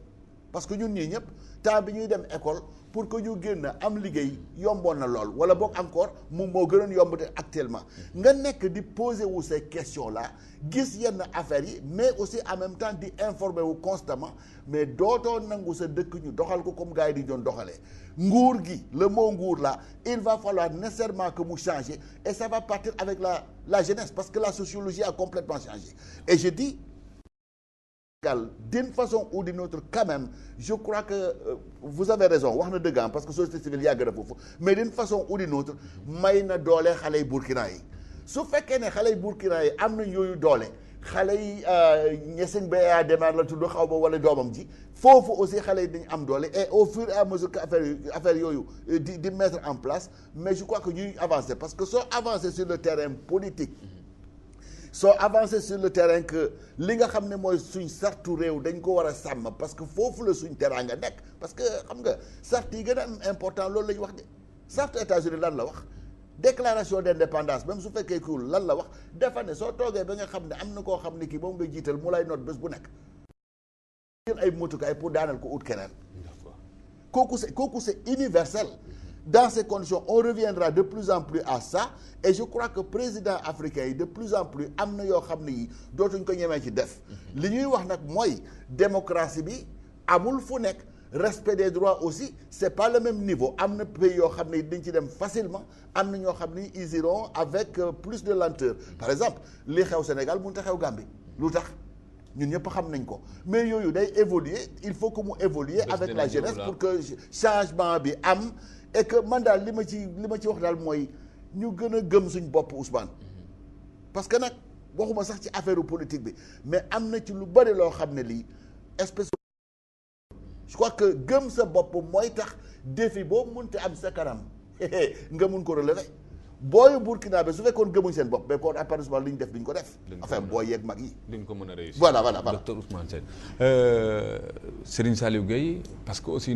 parce que ñun ñii ñëpp temps bi ñuy dem école pour que ñu génn am liggéey yomboon na lool wala boog encore moom moo gënoon yomb te actuellement nga nekk di poser wu ces questions là gis yenn affaires yi mais aussi en même temps di informer wu constamment mais dootoo nangu sa dëkk ñu doxal ko comme gars yi di doon doxalee nguur gi le mot nguur là il va falloir nécessairement que mu changer et ça va partir avec la jeunesse parce que la sociologie a complètement changé et je dis d'une façon ou d'une autre quand même je crois que vous avez raison wax na dëgg parce que société civile yàgg na foofu mais d'une façon ou d'une autre may na doole xale yi Burkina yi su fekkee ne xale yi Burkina yi am nañ yooyu doole xale yi ñeseen ba démarre la tudd xaw ma wala doomam ji foofu aussi xale yi dañ am doole et au fur et à mesure que affaire yooyu di mettre en place mais je crois que ñuy avancer parce que soo avancer sur le terrain politique soo avancé sur le terrain que li nga xam ne mooy suñ sartu réew dañ ko war a sàmm parce que foofu la suñ teraanga nekk parce que xam nga sart yi gën a am important loolu la ñu wax de sartu États-Unis lan la wax déclaration d'indépendance même su fekkee kiwul lan la wax dafa ne soo toogee ba nga xam ne am na koo xam ne kii moom nga jiital mu lay noot bés bu nekk jël ay motukaay pour daanal ko ut keneen kooku c'est universel. Dans ces conditions on reviendra de plus en plus à ça et je crois que président africain yi de plus en plus am na yoo xam ne yi dootuñ ko ñemee ci def li ñuy wax nag mooy démocratie bi amul fu nekk respect des droits aussi c'est pas le même niveau am na pays yoo xam ne dañ ci dem facilement am na ñoo xam ni ils iront avec plus de lenteur par exemple li xew Sénégal mënut a xew Gambie lu tax ñun ñëpp xam nañ ko mais yooyu day évoluer il faut que mu évoluer avec la jeunesse pour que changement bi am et que man daal li ma ci wax daal mooy ñu gën a gëm suñ bopp Ousmane parce que nag waxuma sax ci affaire politique bi mais am na ci lu bëri loo xam ne lii espèce je crois que gëm sa bopp mooy tax défi boo munte am sa kanam nga mun ko relever booyu Burkina bi su fekkoon gëmuñ seen bopp mais kon apparemment li ñu def duñ ko def enfin booy yeeg mag yi duñ ko mën a réussir voilà docteur Ousmane Sène Serigne Saliou Gueye parce que aussi